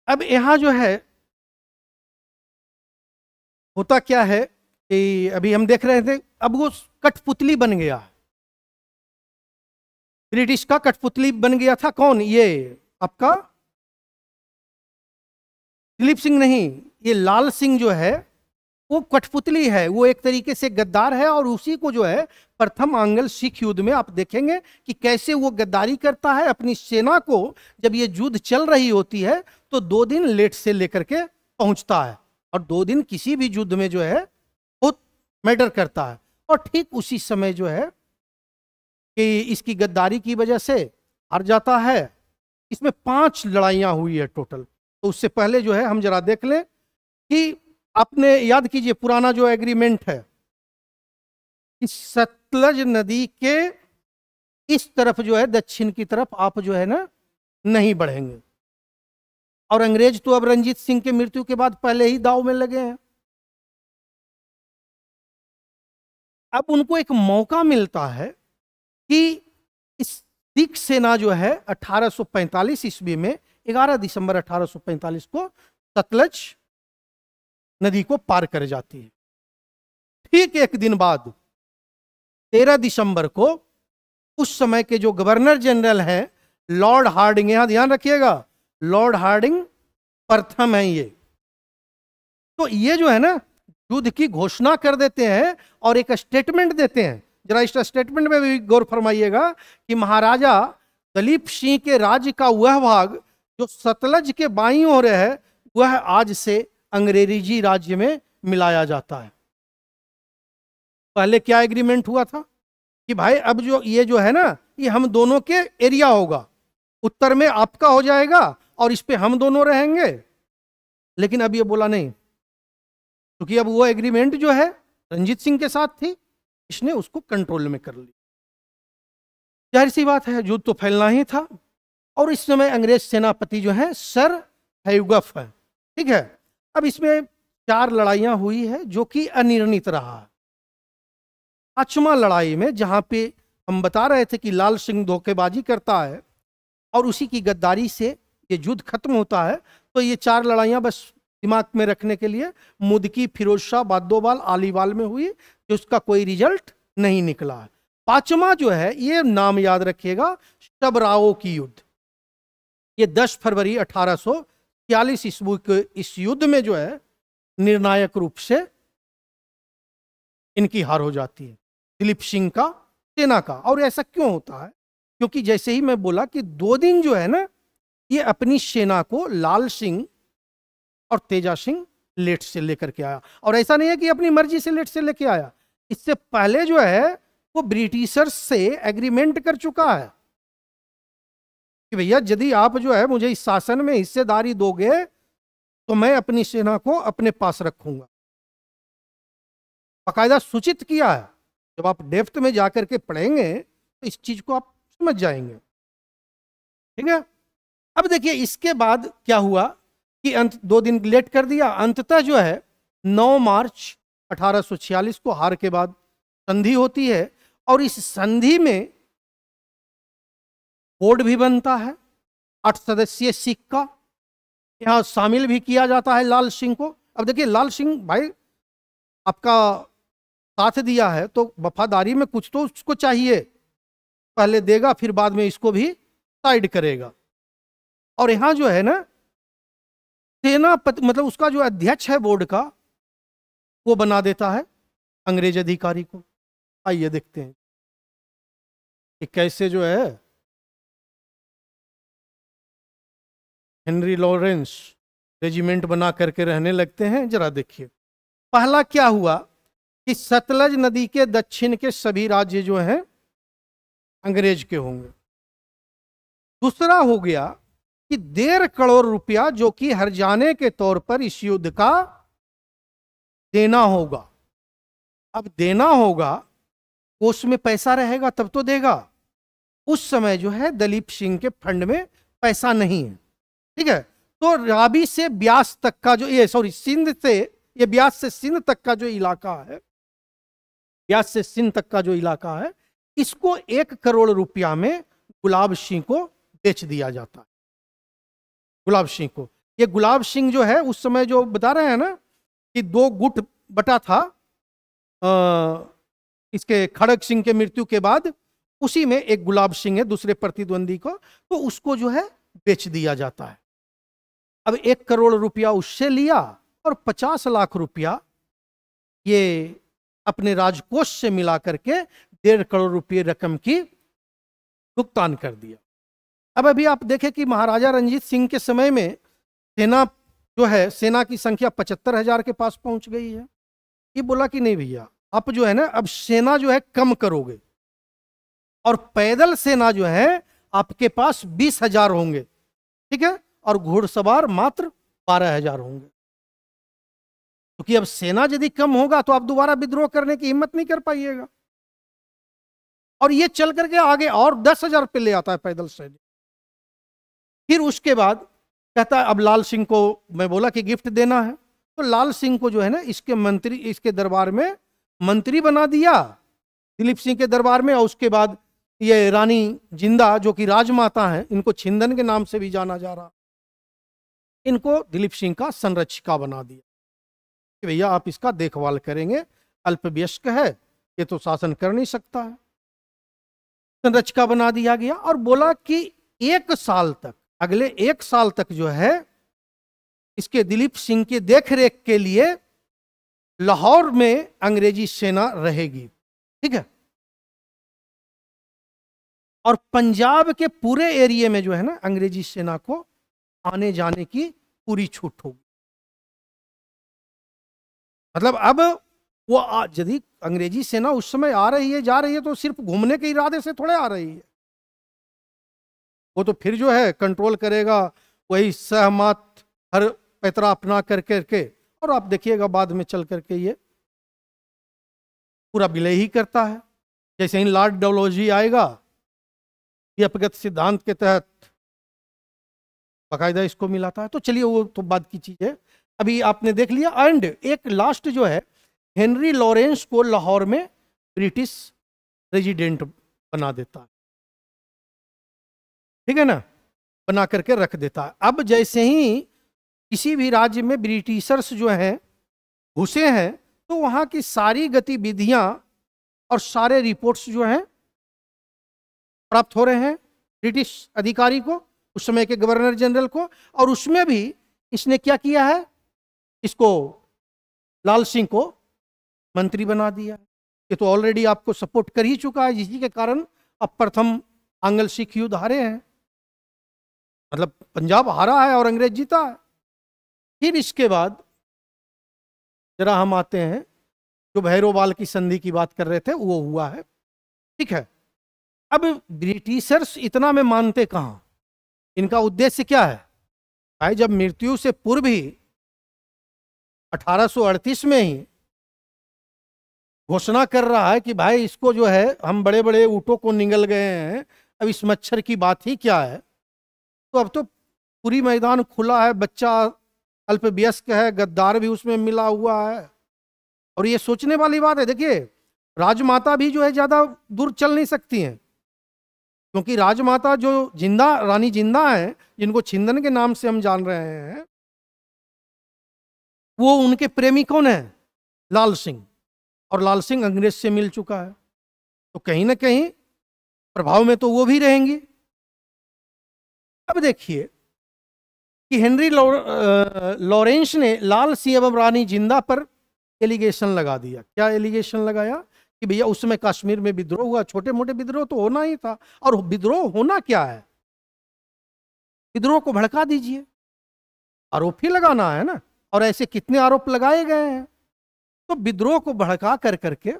अब यहां जो है होता क्या है कि अभी हम देख रहे थे, अब वो कठपुतली बन गया, ब्रिटिश का कठपुतली बन गया था। कौन? ये आपका दिलीप सिंह नहीं, ये लाल सिंह जो है वो कठपुतली है, वो एक तरीके से गद्दार है। और उसी को जो है प्रथम आंग्ल सिख युद्ध में आप देखेंगे कि कैसे वो गद्दारी करता है अपनी सेना को। जब ये युद्ध चल रही होती है तो 2 दिन लेट से लेकर के पहुंचता है, और 2 दिन किसी भी युद्ध में जो है वो मैटर करता है। और ठीक उसी समय जो है कि इसकी गद्दारी की वजह से हार जाता है। इसमें 5 लड़ाइयां हुई है टोटल। तो उससे पहले जो है हम जरा देख लें कि आपने याद कीजिए पुराना जो एग्रीमेंट है, इस सतलज नदी के इस तरफ जो है, दक्षिण की तरफ आप जो है ना नहीं बढ़ेंगे। और अंग्रेज तो अब रंजीत सिंह के मृत्यु के बाद पहले ही दाव में लगे हैं। अब उनको एक मौका मिलता है कि इस सिख सेना जो है 1845 ईस्वी में 11 दिसंबर 1845 को सतलज नदी को पार कर जाती है। ठीक एक दिन बाद 13 दिसंबर को उस समय के जो गवर्नर जनरल हैं लॉर्ड हार्डिंग, यहां ध्यान रखिएगा, लॉर्ड हार्डिंग प्रथम है ये। तो ये जो है ना युद्ध की घोषणा कर देते हैं और एक स्टेटमेंट देते हैं। जरा इस स्टेटमेंट में भी गौर फरमाइएगा कि महाराजा दलीप सिंह के राज्य का वह भाग जो सतलज के बाईं ओर है, वह आज से अंग्रेजी राज्य में मिलाया जाता है। पहले क्या एग्रीमेंट हुआ था कि भाई अब जो ये जो है ना, ये हम दोनों के एरिया होगा, उत्तर में आपका हो जाएगा और इस पे हम दोनों रहेंगे। लेकिन अब ये बोला नहीं, क्योंकि अब वो एग्रीमेंट जो है रंजीत सिंह के साथ थी, इसने उसको कंट्रोल में कर लिया। जाहिर सी बात है युद्ध तो फैलना ही था। और इस समय अंग्रेज सेनापति जो है सर हैगफ है, ठीक है। अब इसमें 4 लड़ाइयां हुई है जो कि अनिर्णित रहा। 5वां लड़ाई में जहां पे हम बता रहे थे कि लाल सिंह धोखेबाजी करता है और उसी की गद्दारी से ये युद्ध खत्म होता है तो ये 4 लड़ाइयां बस दिमाग में रखने के लिए, मुदकी, फिरोज शाह, बादोबाल, आलीवाल में हुई, जिसका कोई रिजल्ट नहीं निकला है। 5वां जो है ये नाम याद रखिएगा, शबराओ की युद्ध। ये 10 फरवरी 1846 ईस्वी के इस युद्ध में जो है निर्णायक रूप से इनकी हार हो जाती है, दिलीप सिंह का सेना का। और ऐसा क्यों होता है? क्योंकि जैसे ही मैं बोला कि 2 दिन जो है ना, ये अपनी सेना को लाल सिंह और तेजा सिंह लेट से लेकर के आया। और ऐसा नहीं है कि अपनी मर्जी से लेट से लेके आया, इससे पहले जो है वो ब्रिटिशर्स से एग्रीमेंट कर चुका है कि भैया यदि आप जो है मुझे इस शासन में हिस्सेदारी दोगे तो मैं अपनी सेना को अपने पास रखूंगा। बाकायदा सूचित किया है। जब आप डेप्थ में जाकर के पढ़ेंगे तो इस चीज को आप समझ जाएंगे। ठीक है, अब देखिए इसके बाद क्या हुआ कि 2 दिन लेट कर दिया। अंततः जो है 9 मार्च 1846 को हार के बाद संधि होती है, और इस संधि में बोर्ड भी बनता है 8 सदस्यीय सिख का, यहां शामिल भी किया जाता है लाल सिंह को। अब देखिए लाल सिंह भाई आपका साथ दिया है तो वफादारी में कुछ तो उसको चाहिए, पहले देगा फिर बाद में इसको भी साइड करेगा। और यहां जो है ना सेनापति, मतलब उसका जो अध्यक्ष है बोर्ड का, वो बना देता है अंग्रेज अधिकारी को। आइए देखते हैं कि कैसे जो है हेनरी लॉरेंस रेजिमेंट बना करके रहने लगते हैं। जरा देखिए पहला क्या हुआ कि सतलज नदी के दक्षिण के सभी राज्य जो हैं अंग्रेज के होंगे। दूसरा हो गया कि 1.5 करोड़ रुपया जो कि हर्जाने के तौर पर इस युद्ध का देना होगा। अब देना होगा, कोष में पैसा रहेगा तब तो देगा। उस समय जो है दलीप सिंह के फंड में पैसा नहीं है। ठीक है, तो रावी से ब्यास तक का जो ये सिंध से, ये ब्यास से सिंध तक का जो इलाका है, ब्यास से सिंध तक का जो इलाका है, इसको 1 करोड़ रुपया में गुलाब सिंह को बेच दिया जाता है। गुलाब सिंह को, ये गुलाब सिंह जो है उस समय जो बता रहे हैं ना कि 2 गुट बटा था इसके खड़ग सिंह के मृत्यु के बाद, उसी में एक गुलाब सिंह है दूसरे प्रतिद्वंदी को, तो उसको जो है बेच दिया जाता है। अब 1 करोड़ रुपया उससे लिया और 50 लाख रुपया ये अपने राजकोष से मिला करके 1.5 करोड़ रुपये रकम की भुगतान कर दिया। अब अभी आप देखें कि महाराजा रंजीत सिंह के समय में सेना जो है, सेना की संख्या 75,000 के पास पहुंच गई है। ये बोला कि नहीं भैया आप जो है ना अब सेना जो है कम करोगे, और पैदल सेना जो है आपके पास 20,000 होंगे। ठीक है, और घुड़सवार मात्र 12,000 होंगे। क्योंकि अब सेना यदि कम होगा तो आप दोबारा विद्रोह करने की हिम्मत नहीं कर पाइएगा। और ये चल करके आगे और 10,000 पे ले आता है पैदल सैनिक। फिर उसके बाद कहता है अब लाल सिंह को, मैं बोला कि गिफ्ट देना है, तो लाल सिंह को जो है ना इसके मंत्री, इसके दरबार में मंत्री बना दिया दिलीप सिंह के दरबार में। और उसके बाद ये रानी जिंदा जो कि राजमाता हैं, इनको छिंदन के नाम से भी जाना जा रहा, इनको दिलीप सिंह का संरक्षिका बना दिया कि भैया आप इसका देखभाल करेंगे, अल्पवयस्क है ये तो शासन कर नहीं सकता है। संरक्षिका बना दिया गया और बोला कि 1 साल तक, अगले 1 साल तक जो है इसके दिलीप सिंह की देखरेख के लिए लाहौर में अंग्रेजी सेना रहेगी। ठीक है, और पंजाब के पूरे एरिया में जो है ना अंग्रेजी सेना को आने जाने की पूरी छूट होगी। मतलब अब वो यदि अंग्रेजी सेना उस समय आ रही है, जा रही है, तो सिर्फ घूमने के इरादे से थोड़े आ रही है। वो तो फिर जो है कंट्रोल करेगा, वही सहमत हर पैतरा अपना कर करके, और आप देखिएगा बाद में चल करके ये पूरा विलय ही करता है। जैसे ही लॉर्ड डलहौजी आएगा, ये अपगत सिद्धांत के तहत बाकायदा इसको मिलाता है। तो चलिए वो तो बाद की चीज है, अभी आपने देख लिया। एंड एक लास्ट जो है हेनरी लॉरेंस को लाहौर में ब्रिटिश रेजिडेंट बना देता है। ठीक है ना, बना करके रख देता है। अब जैसे ही किसी भी राज्य में ब्रिटिशर्स जो हैं घुसे हैं, तो वहां की सारी गतिविधियां और सारे रिपोर्ट्स जो हैं प्राप्त हो रहे हैं ब्रिटिश अधिकारी को, उस समय के गवर्नर जनरल को। और उसमें भी इसने क्या किया है, इसको लाल सिंह को मंत्री बना दिया। ये तो ऑलरेडी आपको सपोर्ट कर ही चुका है, जिसी के कारण अब प्रथम आंग्ल सिख युद्ध हारे हैं, मतलब पंजाब हारा है और अंग्रेज जीता है। फिर इसके बाद जरा हम आते हैं, जो भैरोवाल की संधि की बात कर रहे थे वो हुआ है, ठीक है। अब ब्रिटिशर्स इतना में मानते कहां, इनका उद्देश्य क्या है भाई, जब मृत्यु से पूर्व ही 1838 में ही घोषणा कर रहा है कि भाई इसको जो है हम बड़े बड़े ऊँटों को निगल गए हैं, अब इस मच्छर की बात ही क्या है। तो अब तो पूरी मैदान खुला है, बच्चा अल्पवयस्क है, गद्दार भी उसमें मिला हुआ है। और ये सोचने वाली बात है, देखिए राजमाता भी जो है ज्यादा दूर चल नहीं सकती हैं, क्योंकि राजमाता जो जिंदा रानी जिंदा है, जिनको छिंदन के नाम से हम जान रहे हैं, वो उनके प्रेमी कौन है, लाल सिंह। और लाल सिंह अंग्रेज से मिल चुका है, तो कहीं ना कहीं प्रभाव में तो वो भी रहेंगी। अब देखिए कि हेनरी लॉरेंस ने लाल सिंह एवं रानी जिंदा पर एलिगेशन लगा दिया। क्या एलिगेशन लगाया कि भैया उस समय कश्मीर में विद्रोह हुआ, छोटे मोटे विद्रोह तो होना ही था। और विद्रोह होना क्या है, विद्रोह को भड़का दीजिए, आरोप ही लगाना है ना। और ऐसे कितने आरोप लगाए गए हैं। तो विद्रोह को भड़का कर करके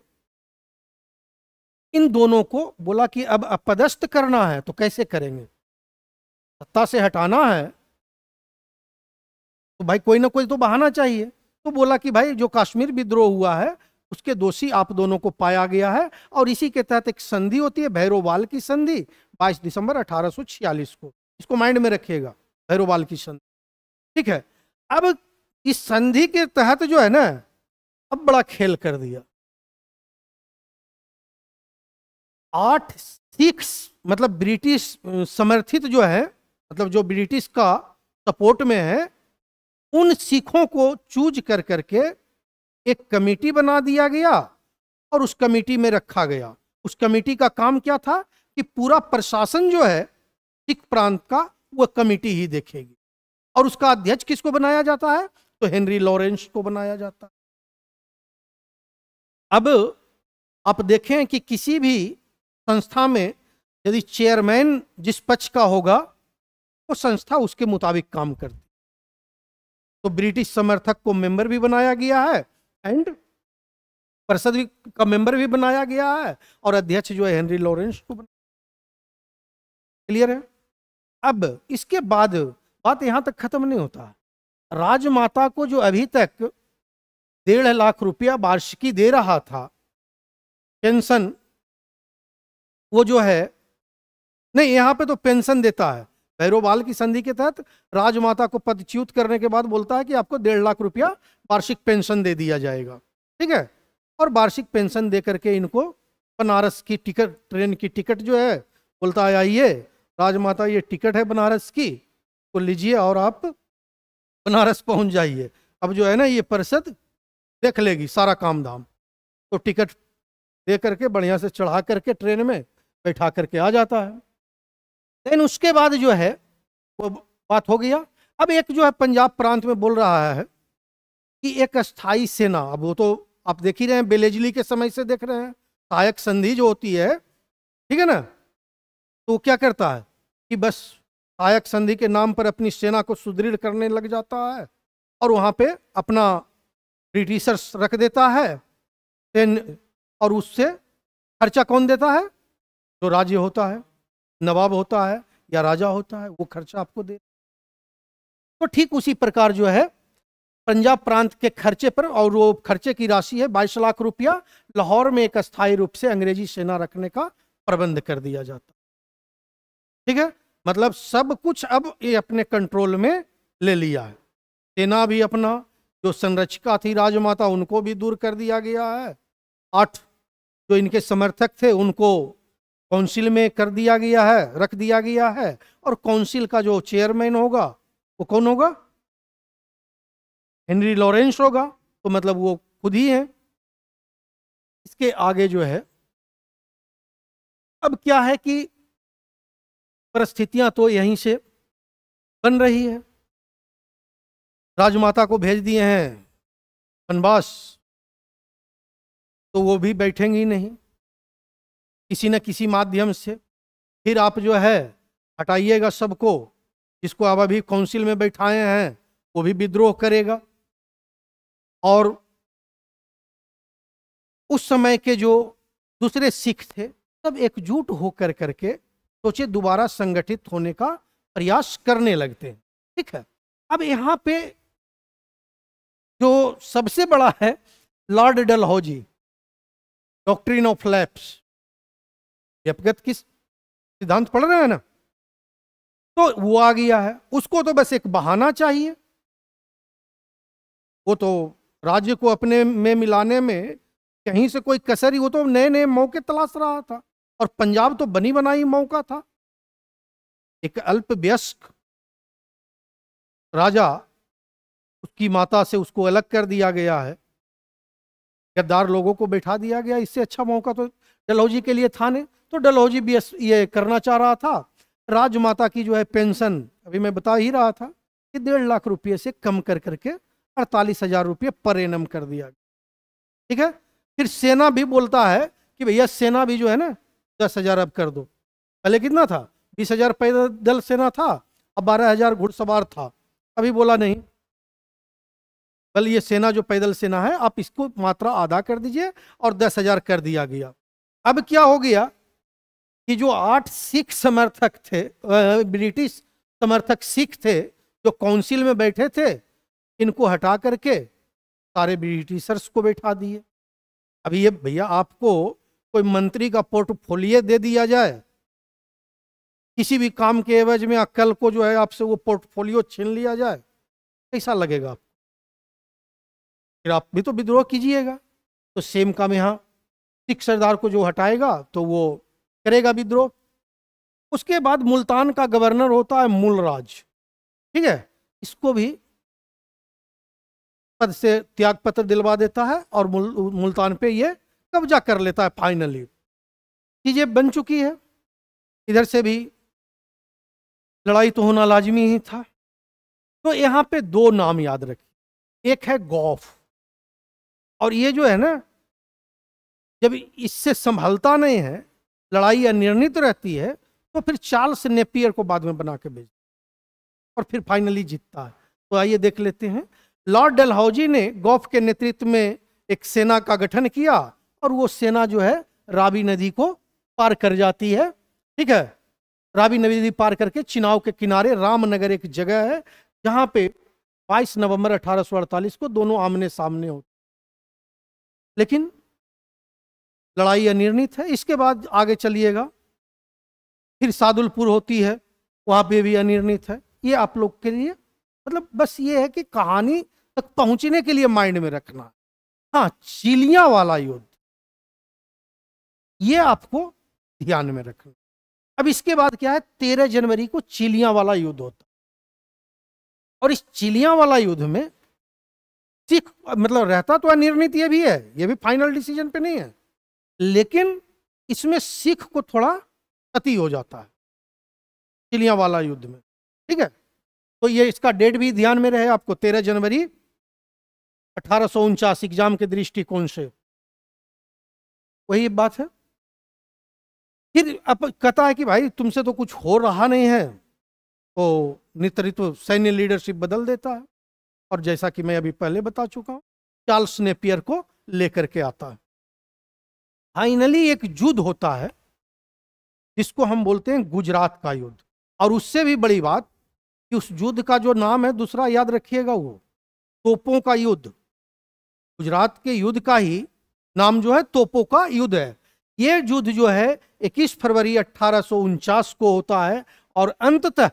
इन दोनों को बोला कि अब अपदस्थ करना है तो कैसे करेंगे, सत्ता से हटाना है तो भाई कोई ना कोई तो बहाना चाहिए। तो बोला कि भाई जो कश्मीर विद्रोह हुआ है उसके दोषी आप दोनों को पाया गया है, और इसी के तहत एक संधि होती है भैरोवाल की संधि 22 दिसंबर 1846 को। इसको माइंड में रखिएगा, भैरोवाल की संधि, ठीक है। अब इस संधि के तहत जो है ना, अब बड़ा खेल कर दिया। 8 सिख मतलब ब्रिटिश समर्थित जो है, मतलब जो ब्रिटिश का सपोर्ट में है, उन सिखों को चूज कर करके एक कमेटी बना दिया गया और उस कमेटी में रखा गया। उस कमेटी का काम क्या था कि पूरा प्रशासन जो है सिख प्रांत का वो कमेटी ही देखेगी। और उसका अध्यक्ष किसको बनाया जाता है, तो हेनरी लॉरेंस को बनाया जाता है। अब आप देखें कि किसी भी संस्था में यदि चेयरमैन जिस पक्ष का होगा वो संस्था उसके मुताबिक काम करती। तो ब्रिटिश समर्थक को मेंबर भी बनाया गया है एंड परिषद का मेंबर भी बनाया गया है, और अध्यक्ष जो है हेनरी लॉरेंस को बनाया। क्लियर है। अब इसके बाद बात यहां तक खत्म नहीं होता। राजमाता को जो अभी तक 1.5 लाख रुपया वार्षिकी दे रहा था पेंशन, वो जो है नहीं, यहां पे तो पेंशन देता है। भैरोवाल की संधि के तहत राजमाता को पदच्युत करने के बाद बोलता है कि आपको 1.5 लाख रुपया वार्षिक पेंशन दे दिया जाएगा, ठीक है। और वार्षिक पेंशन दे करके इनको बनारस की टिकट, ट्रेन की टिकट जो है, बोलता है आइए राजमाता ये टिकट है बनारस की, तो लीजिए और आप बनारस पहुंच जाइए। अब जो है ना ये परिषद देख लेगी सारा काम धाम। तो टिकट दे करके बढ़िया से चढ़ा करके ट्रेन में बैठा करके आ जाता है। लेकिन उसके बाद जो है वो बात हो गया। अब एक जो है पंजाब प्रांत में बोल रहा है कि एक अस्थाई सेना, अब वो तो आप देख ही रहे हैं, बेलेजली के समय से देख रहे हैं, सहायक संधि जो होती है, ठीक है ना, तो वो क्या करता है कि बस सहायक संधि के नाम पर अपनी सेना को सुदृढ़ करने लग जाता है और वहां पे अपना ब्रिटिशर्स रख देता है। और उससे खर्चा कौन देता है, जो राज्य होता है, नवाब होता है या राजा होता है, वो खर्चा आपको दे। तो ठीक उसी प्रकार जो है पंजाब प्रांत के खर्चे पर, और वो खर्चे की राशि है 22 लाख रुपया, लाहौर में एक अस्थायी रूप से अंग्रेजी सेना रखने का प्रबंध कर दिया जाता। ठीक है, मतलब सब कुछ अब ये अपने कंट्रोल में ले लिया है। सेना भी अपना, जो संरक्षिका थी राजमाता उनको भी दूर कर दिया गया है। 8 जो इनके समर्थक थे उनको काउंसिल में कर दिया गया है, रख दिया गया है, और काउंसिल का जो चेयरमैन होगा वो कौन होगा? हेनरी लॉरेंस होगा। तो मतलब वो खुद ही है। इसके आगे जो है, अब क्या है कि परिस्थितियां तो यहीं से बन रही है। राजमाता को भेज दिए हैं वनवास, तो वो भी बैठेंगी नहीं, किसी न किसी माध्यम से फिर आप जो है हटाइएगा सबको। जिसको आप अभी काउंसिल में बैठाए हैं वो भी विद्रोह करेगा। और उस समय के जो दूसरे सिख थे सब एकजुट होकर करके सोचे दोबारा संगठित होने का प्रयास करने लगते हैं। ठीक है, अब यहाँ पे जो सबसे बड़ा है Lord Dalhousie, doctrine of lapse, व्यक्तिगत किस सिद्धांत पढ़ रहे हैं ना, तो वो आ गया है। उसको तो बस एक बहाना चाहिए, वो तो राज्य को अपने में मिलाने में कहीं से कोई कसर ही, वो तो नए नए मौके तलाश रहा था, और पंजाब तो बनी बनाई मौका था। एक अल्पवयस्क राजा, उसकी माता से उसको अलग कर दिया गया है, गद्दार लोगों को बैठा दिया गया। इससे अच्छा मौका तो डलहौजी के लिए था नहीं। तो डलहौजी भी ये करना चाह रहा था। राजमाता की जो है पेंशन, अभी मैं बता ही रहा था कि 1.5 लाख रुपये से कम कर करके 48,000 रुपये पर एनम कर दिया गया। ठीक है, फिर सेना भी बोलता है कि भैया सेना भी जो है ना 10,000 अब कर दो। पहले कितना था? 20,000 पैदल सेना था, अब 12,000 घुड़सवार था। अभी बोला नहीं, बल ये सेना जो पैदल सेना है आप इसको मात्रा आधा कर दीजिए, और 10,000 कर दिया गया। अब क्या हो गया कि जो 8 सिख समर्थक थे, ब्रिटिश समर्थक सिख थे जो काउंसिल में बैठे थे, इनको हटा करके सारे ब्रिटिशर्स को बैठा दिए। अभी ये भैया आपको कोई मंत्री का पोर्टफोलियो दे दिया जाए किसी भी काम के एवज में, कल को जो है आपसे वो पोर्टफोलियो छीन लिया जाए, कैसा लगेगा आपको? फिर आप भी तो विद्रोह कीजिएगा। तो सेम काम यहाँ, सिख सरदार को जो हटाएगा तो वो करेगा विद्रोह। उसके बाद मुल्तान का गवर्नर होता है मूलराज। ठीक है, इसको भी पद से त्याग पत्र दिलवा देता है और मुल्तान पे ये कब्जा कर लेता है। फाइनली चीजें बन चुकी है। इधर से भी लड़ाई तो होना लाजमी ही था। तो यहाँ पे 2 नाम याद रखिए, एक है गौफ, और ये जो है ना, जब इससे संभलता नहीं है, लड़ाई अनिर्णित रहती है, तो फिर चार्ल्स नेपियर को बाद में बना के भेज और फिर फाइनली जीतता है। तो आइए देख लेते हैं। लॉर्ड डलहौजी ने गौफ के नेतृत्व में एक सेना का गठन किया, और वो सेना जो है रावी नदी को पार कर जाती है। ठीक है, रावी नदी पार करके चिनाव के किनारे रामनगर एक जगह है जहां पे 22 नवंबर 1848 को दोनों आमने सामने होते, लेकिन लड़ाई अनिर्णित है। इसके बाद आगे चलिएगा, फिर सादुलपुर होती है, वहां पे भी अनिर्णित है। ये आप लोग के लिए मतलब बस ये है कि कहानी तक पहुंचने के लिए माइंड में रखना। हाँ, चिलिया वाला युद्ध, ये आपको ध्यान में रखना। अब इसके बाद क्या है, 13 जनवरी को चिलिया वाला युद्ध होता, और इस चिलिया वाला युद्ध में सिख मतलब रहता तो अनिर्णित ये भी है, ये भी फाइनल डिसीजन पे नहीं है, लेकिन इसमें सिख को थोड़ा क्षति हो जाता है चिलिया वाला युद्ध में। ठीक है, तो ये इसका डेट भी ध्यान में रहे आपको, 13 जनवरी 1849 एग्जाम के दृष्टिकोण से वही बात है। फिर अब कहता है कि भाई तुमसे तो कुछ हो रहा नहीं है, तो नेतृत्व सैन्य लीडरशिप बदल देता है, और जैसा कि मैं अभी पहले बता चुका हूं, चार्ल्स नेपियर को लेकर के आता है। फाइनली एक युद्ध होता है जिसको हम बोलते हैं गुजरात का युद्ध, और उससे भी बड़ी बात कि उस युद्ध का जो नाम है दूसरा याद रखिएगा, वो तोपों का युद्ध। गुजरात के युद्ध का ही नाम जो है तोपों का युद्ध है। ये युद्ध जो है 21 फरवरी 1849 को होता है, और अंततः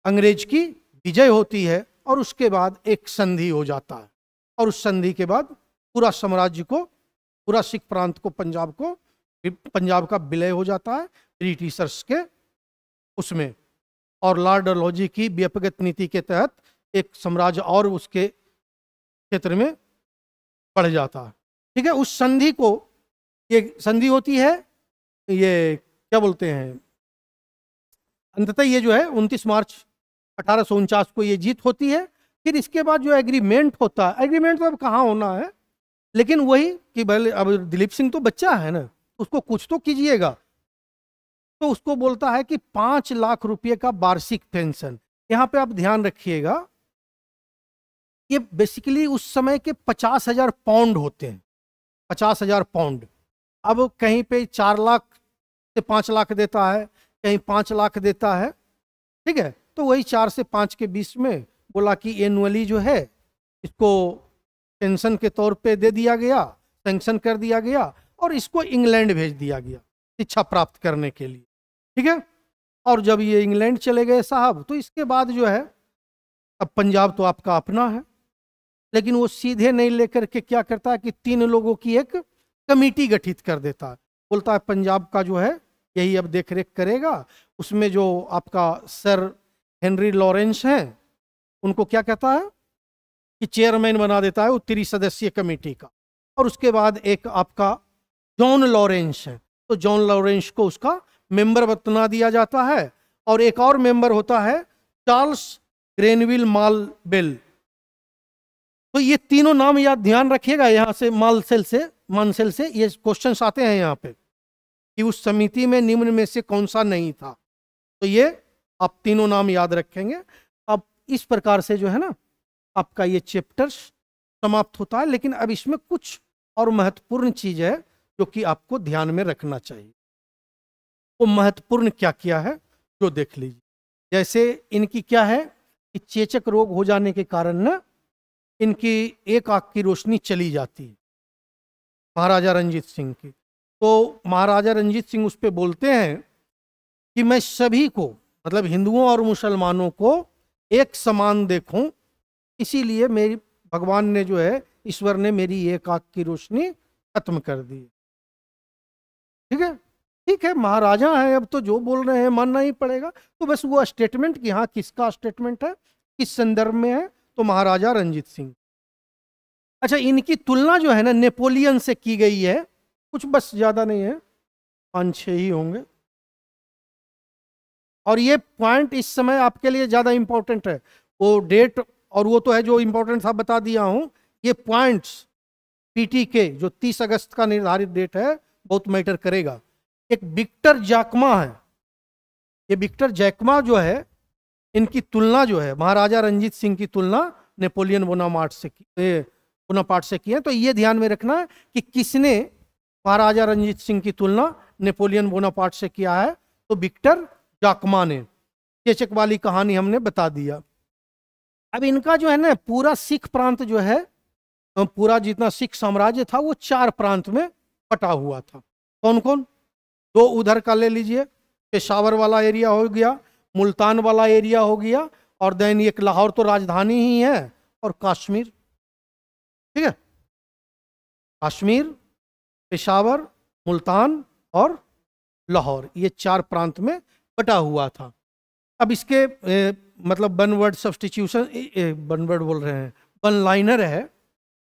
अंग्रेज की विजय होती है, और उसके बाद एक संधि हो जाता है, और उस संधि के बाद पूरा साम्राज्य को पूरा सिख प्रांत को, पंजाब का विलय हो जाता है ब्रिटिशर्स के उसमें, और लॉर्ड डलहौजी की व्यक्तिगत नीति के तहत एक साम्राज्य और उसके क्षेत्र में बढ़ जाता है। ठीक है, उस संधि को, ये संधि होती है, ये क्या बोलते हैं, अंततः ये जो है 29 मार्च 1849 को ये जीत होती है। फिर इसके बाद जो एग्रीमेंट होता है, एग्रीमेंट तो अब कहाँ होना है, लेकिन वही कि भले अब दिलीप सिंह तो बच्चा है ना, उसको कुछ तो कीजिएगा, तो उसको बोलता है कि 5 लाख रुपए का वार्षिक पेंशन। यहाँ पे आप ध्यान रखिएगा, ये बेसिकली उस समय के 50,000 पाउंड होते हैं, 50,000 पाउंड। अब कहीं पे 4 लाख से 5 लाख देता है, कहीं 5 लाख देता है। ठीक है, तो वही 4 से 5 के बीच में बोला कि एनुअली जो है इसको पेंशन के तौर पे दे दिया गया, सैंक्शन कर दिया गया, और इसको इंग्लैंड भेज दिया गया शिक्षा प्राप्त करने के लिए। ठीक है, और जब ये इंग्लैंड चले गए साहब, तो इसके बाद जो है अब पंजाब तो आपका अपना है, लेकिन वो सीधे नहीं लेकर के क्या करता है कि 3 लोगों की एक कमेटी गठित कर देता है। बोलता है पंजाब का जो है यही अब देख रेख करेगा। उसमें जो आपका सर हेनरी लॉरेंस हैं, उनको क्या कहता है कि चेयरमैन बना देता है वो 30 सदस्यीय कमेटी का। और उसके बाद एक आपका जॉन लॉरेंस है, तो जॉन लॉरेंस को उसका मेंबर बना दिया जाता है। और एक और मेंबर होता है चार्ल्स ग्रेनविल मालबेल। तो ये तीनों नाम याद ध्यान रखिएगा, यहाँ से मानसेल से ये क्वेश्चंस आते हैं यहाँ पे कि उस समिति में निम्न में से कौन सा नहीं था। तो ये आप तीनों नाम याद रखेंगे। अब इस प्रकार से जो है ना आपका ये चैप्टर समाप्त होता है। लेकिन अब इसमें कुछ और महत्वपूर्ण चीज है जो कि आपको ध्यान में रखना चाहिए। वो महत्वपूर्ण क्या क्या है जो देख लीजिए। जैसे इनकी क्या है कि चेचक रोग हो जाने के कारण ना इनकी एक आंख की रोशनी चली जाती है, महाराजा रंजीत सिंह की। तो महाराजा रंजीत सिंह उस पर बोलते हैं कि मैं सभी को, मतलब हिंदुओं और मुसलमानों को एक समान देखूं, इसीलिए मेरी भगवान ने जो है, ईश्वर ने मेरी एक आंख की रोशनी खत्म कर दी। ठीक है, ठीक है, महाराजा है, अब तो जो बोल रहे हैं मानना ही पड़ेगा। तो बस वो स्टेटमेंट कि हाँ किसका स्टेटमेंट है, किस संदर्भ में है, तो महाराजा रंजीत सिंह। अच्छा, इनकी तुलना जो है ना नेपोलियन से की गई है, कुछ बस ज्यादा नहीं है, 5-6 ही होंगे। और ये पॉइंट इस समय आपके लिए ज्यादा इंपॉर्टेंट है। वो डेट और वो तो है जो इंपॉर्टेंट था बता दिया हूं। ये पॉइंट्स पीटी के जो 30 अगस्त का निर्धारित डेट है बहुत मैटर करेगा। एक विक्टर जैकमा है, ये विक्टर जैकमा जो है, इनकी तुलना जो है महाराजा रंजीत सिंह की तुलना नेपोलियन बोनापार्ट से की है। तो ये ध्यान में रखना है कि किसने महाराजा रंजीत सिंह की तुलना नेपोलियन बोनापार्ट से किया है, तो विक्टर जैकमा ने। चेचक वाली कहानी हमने बता दिया। अब इनका जो है ना पूरा सिख प्रांत जो है, पूरा जितना सिख साम्राज्य था वो 4 प्रांत में बटा हुआ था। कौन कौन? 2 उधर का ले लीजिए, पेशावर वाला एरिया हो गया, मुल्तान वाला एरिया हो गया, और देन एक लाहौर तो राजधानी ही है, और कश्मीर। ठीक है, कश्मीर, पेशावर, मुल्तान और लाहौर, ये 4 प्रांत में बटा हुआ था। अब इसके मतलब one word substitution, one word बोल रहे हैं, वन लाइनर है।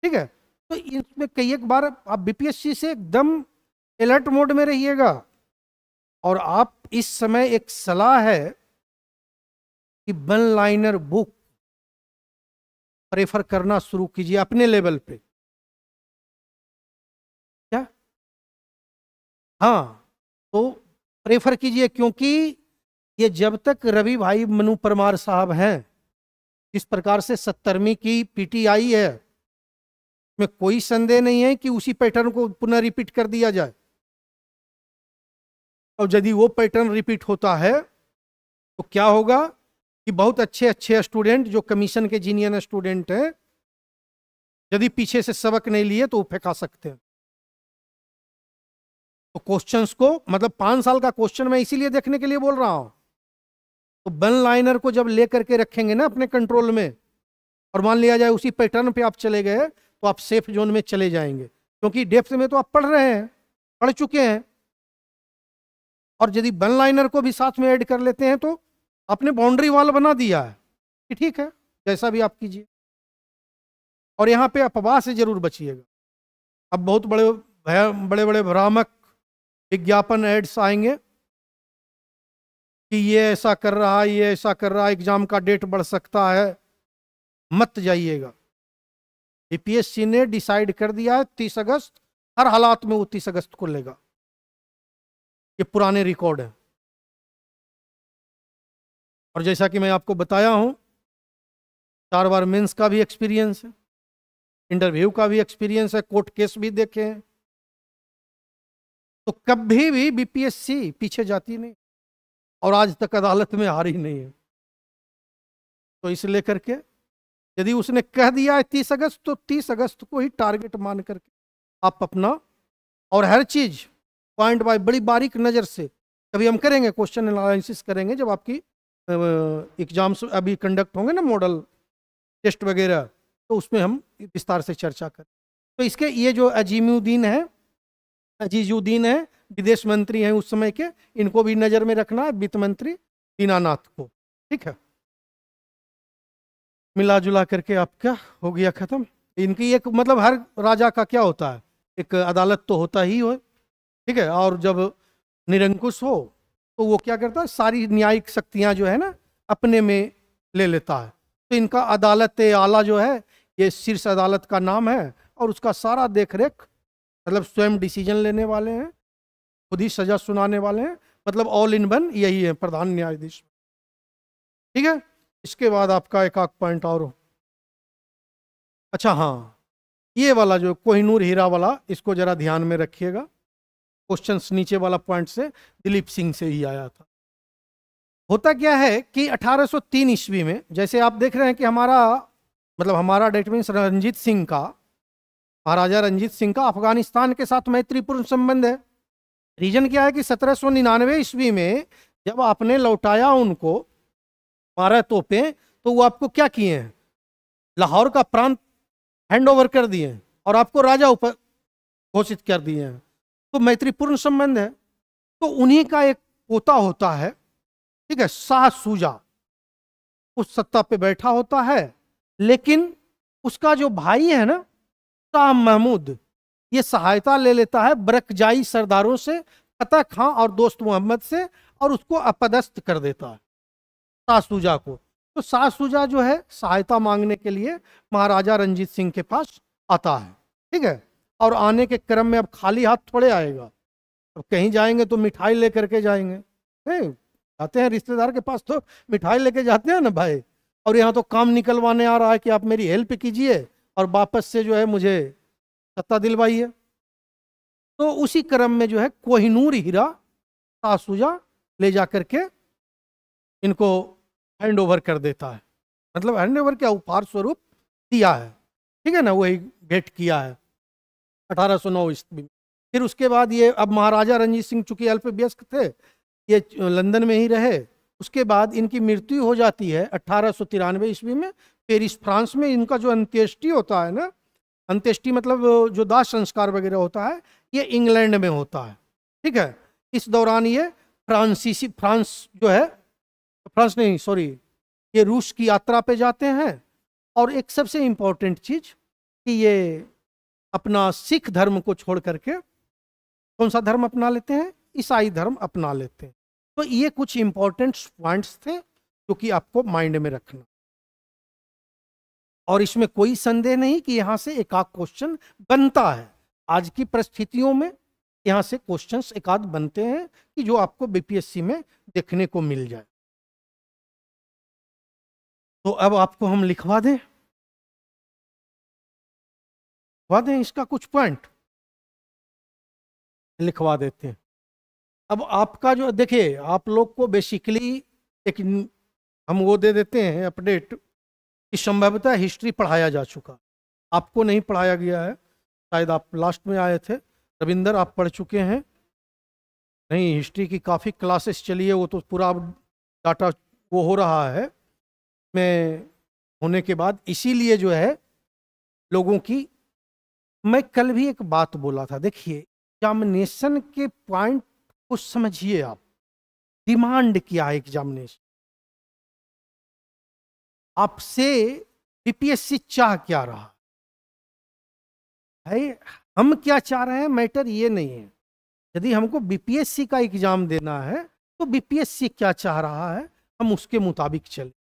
ठीक है, तो इसमें कई एक बार आप बीपीएससी से एकदम अलर्ट मोड में रहिएगा। और आप इस समय एक सलाह है कि वन लाइनर बुक प्रेफर करना शुरू कीजिए अपने लेवल पे। क्या? हाँ, तो प्रेफर कीजिए, क्योंकि ये जब तक रवि भाई मनु परमार साहब हैं, इस प्रकार से 70वीं की पीटी आई है, में कोई संदेह नहीं है कि उसी पैटर्न को पुनः रिपीट कर दिया जाए। और यदि वो पैटर्न रिपीट होता है तो क्या होगा कि बहुत अच्छे अच्छे स्टूडेंट जो कमीशन के जीनियर स्टूडेंट हैं, यदि पीछे से सबक नहीं लिए तो वो फेंका सकते हैं। तो क्वेश्चंस को, मतलब 5 साल का क्वेश्चन मैं इसीलिए देखने के लिए बोल रहा हूं। तो वन लाइनर को जब लेकर के रखेंगे ना अपने कंट्रोल में, और मान लिया जाए उसी पैटर्न पे आप चले गए, तो आप सेफ जोन में चले जाएंगे। क्योंकि डेप्थ में तो आप पढ़ रहे हैं, पढ़ चुके हैं, और यदि वन लाइनर को भी साथ में ऐड कर लेते हैं तो आपने बाउंड्री वॉल बना दिया है कि ठीक है, जैसा भी आप कीजिए। और यहाँ पे अफवाह से जरूर बचिएगा। अब बहुत बड़े बड़े बड़े भ्रामक विज्ञापन एड्स आएंगे कि ये ऐसा कर रहा है, ये ऐसा कर रहा है, एग्जाम का डेट बढ़ सकता है। मत जाइएगा। यूपीएससी ने डिसाइड कर दिया है 30 अगस्त, हर हालात में वो 30 अगस्त को लेगा। ये पुराने रिकॉर्ड है। और जैसा कि मैं आपको बताया हूं, 4 बार मेंस का भी एक्सपीरियंस है, इंटरव्यू का भी एक्सपीरियंस है, कोर्ट केस भी देखे हैं। तो कभी भी बीपीएससी पीछे जाती नहीं और आज तक अदालत में हारी नहीं है। तो इस लेकर के यदि उसने कह दिया है 30 अगस्त, तो 30 अगस्त को ही टारगेट मान करके आप अपना, और हर चीज पॉइंट बाय बड़ी बारीक नजर से, कभी हम करेंगे क्वेश्चन एनालिसिस करेंगे जब आपकी एग्जाम्स अभी कंडक्ट होंगे ना, मॉडल टेस्ट वगैरह, तो उसमें हम विस्तार से चर्चा करें। तो इसके ये जो अजीमुद्दीन है, विदेश मंत्री हैं उस समय के, इनको भी नजर में रखना है, वित्त मंत्री दीनानाथ को। ठीक है, मिला जुला करके आपका हो गया खत्म। इनकी एक मतलब हर राजा का क्या होता है, एक अदालत तो होता ही हो, ठीक है। और जब निरंकुश हो तो वो क्या करता है, सारी न्यायिक शक्तियां जो है ना अपने में ले लेता है। तो इनका अदालत आला जो है, ये शीर्ष अदालत का नाम है, और उसका सारा देखरेख, मतलब स्वयं डिसीजन लेने वाले हैं, खुद ही सजा सुनाने वाले हैं, मतलब ऑल इन वन यही है प्रधान न्यायाधीश। ठीक है, इसके बाद आपका एक पॉइंट और हो। अच्छा हाँ, ये वाला जो कोहिनूर हीरा वाला, इसको जरा ध्यान में रखिएगा। क्वेश्चंस नीचे वाला पॉइंट से दिलीप सिंह से ही आया था। होता क्या है कि 1803 ईस्वी में, जैसे आप देख रहे हैं कि हमारा डेट मीन्स रंजीत सिंह का, महाराजा रंजीत सिंह का अफगानिस्तान के साथ मैत्रीपूर्ण संबंध है। रीजन क्या है कि 1799 ईस्वी में जब आपने लौटाया उनको 12 तोपें, तो वो आपको क्या किए हैं, लाहौर का प्रांत हैंड ओवर कर दिए हैं और आपको राजा ऊपर घोषित कर दिए हैं। तो मैत्रीपूर्ण संबंध है। तो उन्हीं का एक पोता होता है, ठीक है, शाह सूजा, उस सत्ता पे बैठा होता है, लेकिन उसका जो भाई है ना शाह महमूद, ये सहायता ले लेता है बरकजाई सरदारों से, फतेह खां और दोस्त मोहम्मद से, और उसको अपदस्थ कर देता है शाह सूजा को। तो शाह सूजा जो है सहायता मांगने के लिए महाराजा रंजीत सिंह के पास आता है, ठीक है। और आने के क्रम में अब खाली हाथ थोड़े आएगा, अब कहीं जाएंगे तो मिठाई लेकर के जाएंगे, जाते हैं रिश्तेदार के पास तो मिठाई लेके जाते हैं ना भाई। और यहाँ तो काम निकलवाने आ रहा है कि आप मेरी हेल्प कीजिए और वापस से जो है मुझे सत्ता दिलवाइए। तो उसी क्रम में जो है कोहिनूर हीरा शाह सूजा ले जा करके इनको हैंड ओवर कर देता है, मतलब हैंड ओवर क्या, उपहार स्वरूप दिया है, ठीक है ना, वही भेंट किया है 1809 ईस्वी में। फिर उसके बाद ये, अब महाराजा रंजीत सिंह चूंकि अल्पवयस्क थे, ये लंदन में ही रहे। उसके बाद इनकी मृत्यु हो जाती है 1893 ईस्वी में पेरिस फ्रांस में। इनका जो अंत्येष्टि होता है ना, अंत्येष्टि मतलब जो दाह संस्कार वगैरह होता है, ये इंग्लैंड में होता है, ठीक है। इस दौरान ये ये रूस की यात्रा पे जाते हैं। और एक सबसे इंपॉर्टेंट चीज कि ये अपना सिख धर्म को छोड़ करके कौन सा धर्म अपना लेते हैं, ईसाई धर्म अपना लेते हैं। तो ये कुछ इंपॉर्टेंट पॉइंट्स थे जो कि आपको माइंड में रखना, और इसमें कोई संदेह नहीं कि यहां से एक आध क्वेश्चन बनता है। आज की परिस्थितियों में यहां से क्वेश्चंस एक आध बनते हैं कि जो आपको बीपीएससी में देखने को मिल जाए। तो अब आपको हम लिखवा दें इसका कुछ पॉइंट लिखवा देते हैं। अब आपका जो देखिए, आप लोग को बेसिकली एक हम वो दे देते हैं अपडेट कि संभवतः हिस्ट्री पढ़ाया जा चुका, आपको नहीं पढ़ाया गया है। शायद आप लास्ट में आए थे, रविंदर आप पढ़ चुके हैं। नहीं, हिस्ट्री की काफ़ी क्लासेस चली है, वो तो पूरा डाटा वो हो रहा है में होने के बाद, इसीलिए जो है लोगों की मैं कल भी एक बात बोला था, देखिए एग्जामिनेशन के पॉइंट को समझिए आप, डिमांड क्या है एग्जामिनेशन आपसे, बीपीएससी चाह क्या रहा है, हम क्या चाह रहे हैं, मैटर ये नहीं है। यदि हमको बीपीएससी का एग्जाम देना है तो बीपीएससी क्या चाह रहा है, हम उसके मुताबिक चले।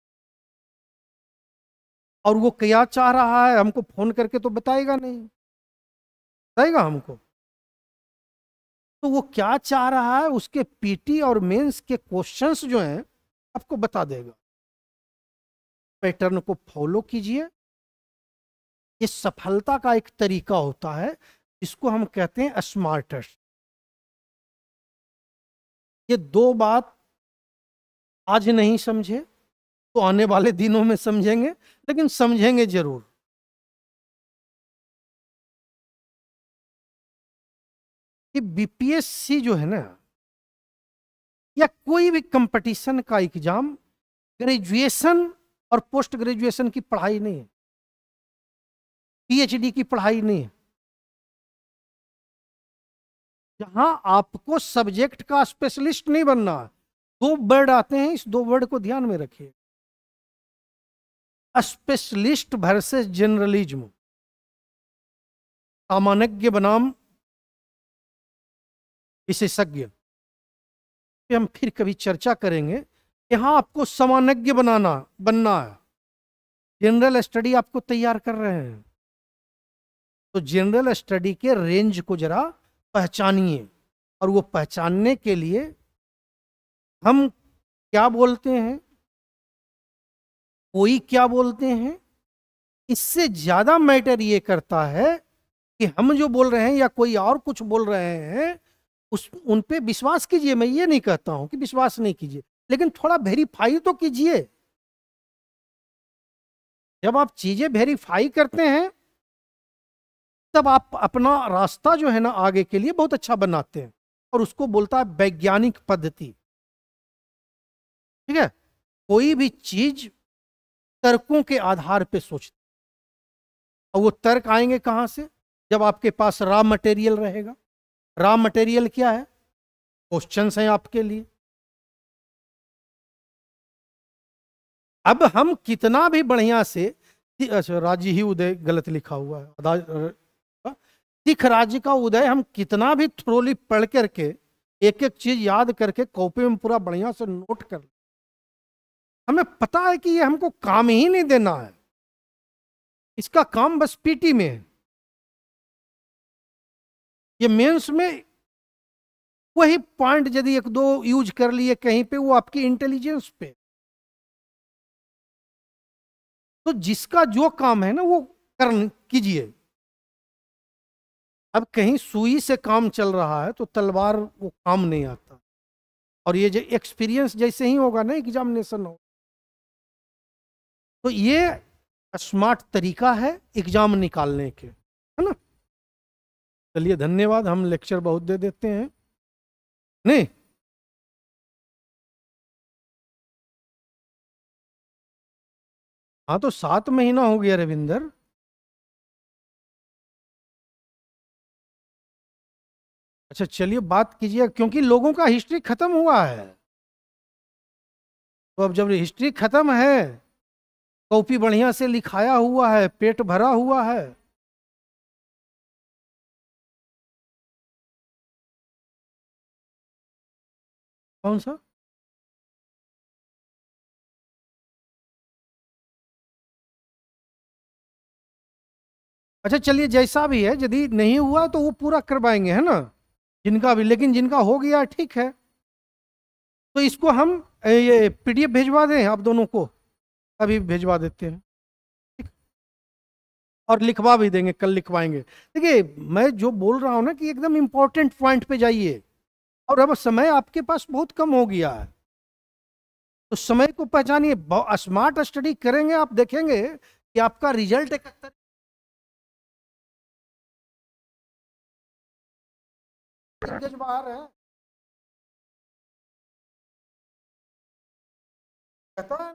और वो क्या चाह रहा है हमको फोन करके तो बताएगा नहीं, बताएगा हमको? तो वो क्या चाह रहा है उसके पीटी और मेंस के क्वेश्चंस जो हैं आपको बता देगा। पैटर्न को फॉलो कीजिए, ये सफलता का एक तरीका होता है, इसको हम कहते हैं स्मार्टेस्ट। ये दो बात आज नहीं समझे तो आने वाले दिनों में समझेंगे, लेकिन समझेंगे जरूर। कि बीपीएससी जो है ना, या कोई भी कंपटीशन का एग्जाम ग्रेजुएशन और पोस्ट ग्रेजुएशन की पढ़ाई नहीं है, पीएचडी की पढ़ाई नहीं है। जहां आपको सब्जेक्ट का स्पेशलिस्ट नहीं बनना है। दो वर्ड आते हैं, इस दो वर्ड को ध्यान में रखिए, स्पेशलिस्ट वर्सेस जनरलिज्म, सामान्यज्ञ बनाम विशेषज्ञ पे हम फिर कभी चर्चा करेंगे। यहां आपको सामान्यज्ञ बनना है, जनरल स्टडी आपको तैयार कर रहे हैं, तो जनरल स्टडी के रेंज को जरा पहचानिए। और वो पहचानने के लिए हम क्या बोलते हैं, कोई क्या बोलते हैं, इससे ज्यादा मैटर ये करता है कि हम जो बोल रहे हैं या कोई और कुछ बोल रहे हैं उस उन पे विश्वास कीजिए। मैं ये नहीं कहता हूं कि विश्वास नहीं कीजिए, लेकिन थोड़ा वेरीफाई तो कीजिए। जब आप चीजें वेरीफाई करते हैं तब आप अपना रास्ता जो है ना आगे के लिए बहुत अच्छा बनाते हैं, और उसको बोलता है वैज्ञानिक पद्धति। ठीक है, कोई भी चीज तर्कों के आधार पे सोचते, और वो तर्क आएंगे कहां से, जब आपके पास रॉ मटेरियल रहेगा। रॉ मटेरियल क्या है, क्वेश्चंस हैं आपके लिए। अब हम कितना भी बढ़िया से, अच्छा राज्य ही उदय गलत लिखा हुआ है, सिख राज्य का उदय हम कितना भी थ्रोली पढ़ करके एक एक चीज याद करके कॉपी में पूरा बढ़िया से नोट कर, हमें पता है कि ये हमको काम ही नहीं देना है, इसका काम बस पीटी में है। ये मेंस में वही पॉइंट यदि एक दो यूज कर लिए कहीं पे, वो आपकी इंटेलिजेंस पे। तो जिसका जो काम है ना वो कर कीजिए। अब कहीं सुई से काम चल रहा है तो तलवार वो काम नहीं आता। और ये जो एक्सपीरियंस जैसे ही होगा ना एग्जामिनेशन हो, तो ये स्मार्ट तरीका है एग्जाम निकालने के, है ना। चलिए धन्यवाद, हम लेक्चर बहुत दे देते हैं नहीं। हाँ तो 7 महीना हो गया रविंदर। अच्छा चलिए बात कीजिए, क्योंकि लोगों का हिस्ट्री खत्म हुआ है। तो अब जब हिस्ट्री खत्म है, कॉपी बढ़िया से लिखाया हुआ है, पेट भरा हुआ है, कौन सा? अच्छा चलिए जैसा भी है, यदि नहीं हुआ तो वो पूरा करवाएंगे, है ना, जिनका भी। लेकिन जिनका हो गया ठीक है, तो इसको हम ये पीडीएफ भेजवा दें आप दोनों को, अभी भेजवा देते हैं। ठीक, और लिखवा भी देंगे, कल लिखवाएंगे। देखिए मैं जो बोल रहा हूं ना कि एकदम इंपॉर्टेंट पॉइंट पे जाइए। और अब समय आपके पास बहुत कम हो गया है, तो समय को पहचानिए, स्मार्ट स्टडी करेंगे, आप देखेंगे कि आपका रिजल्ट 71 बाहर है, कहता है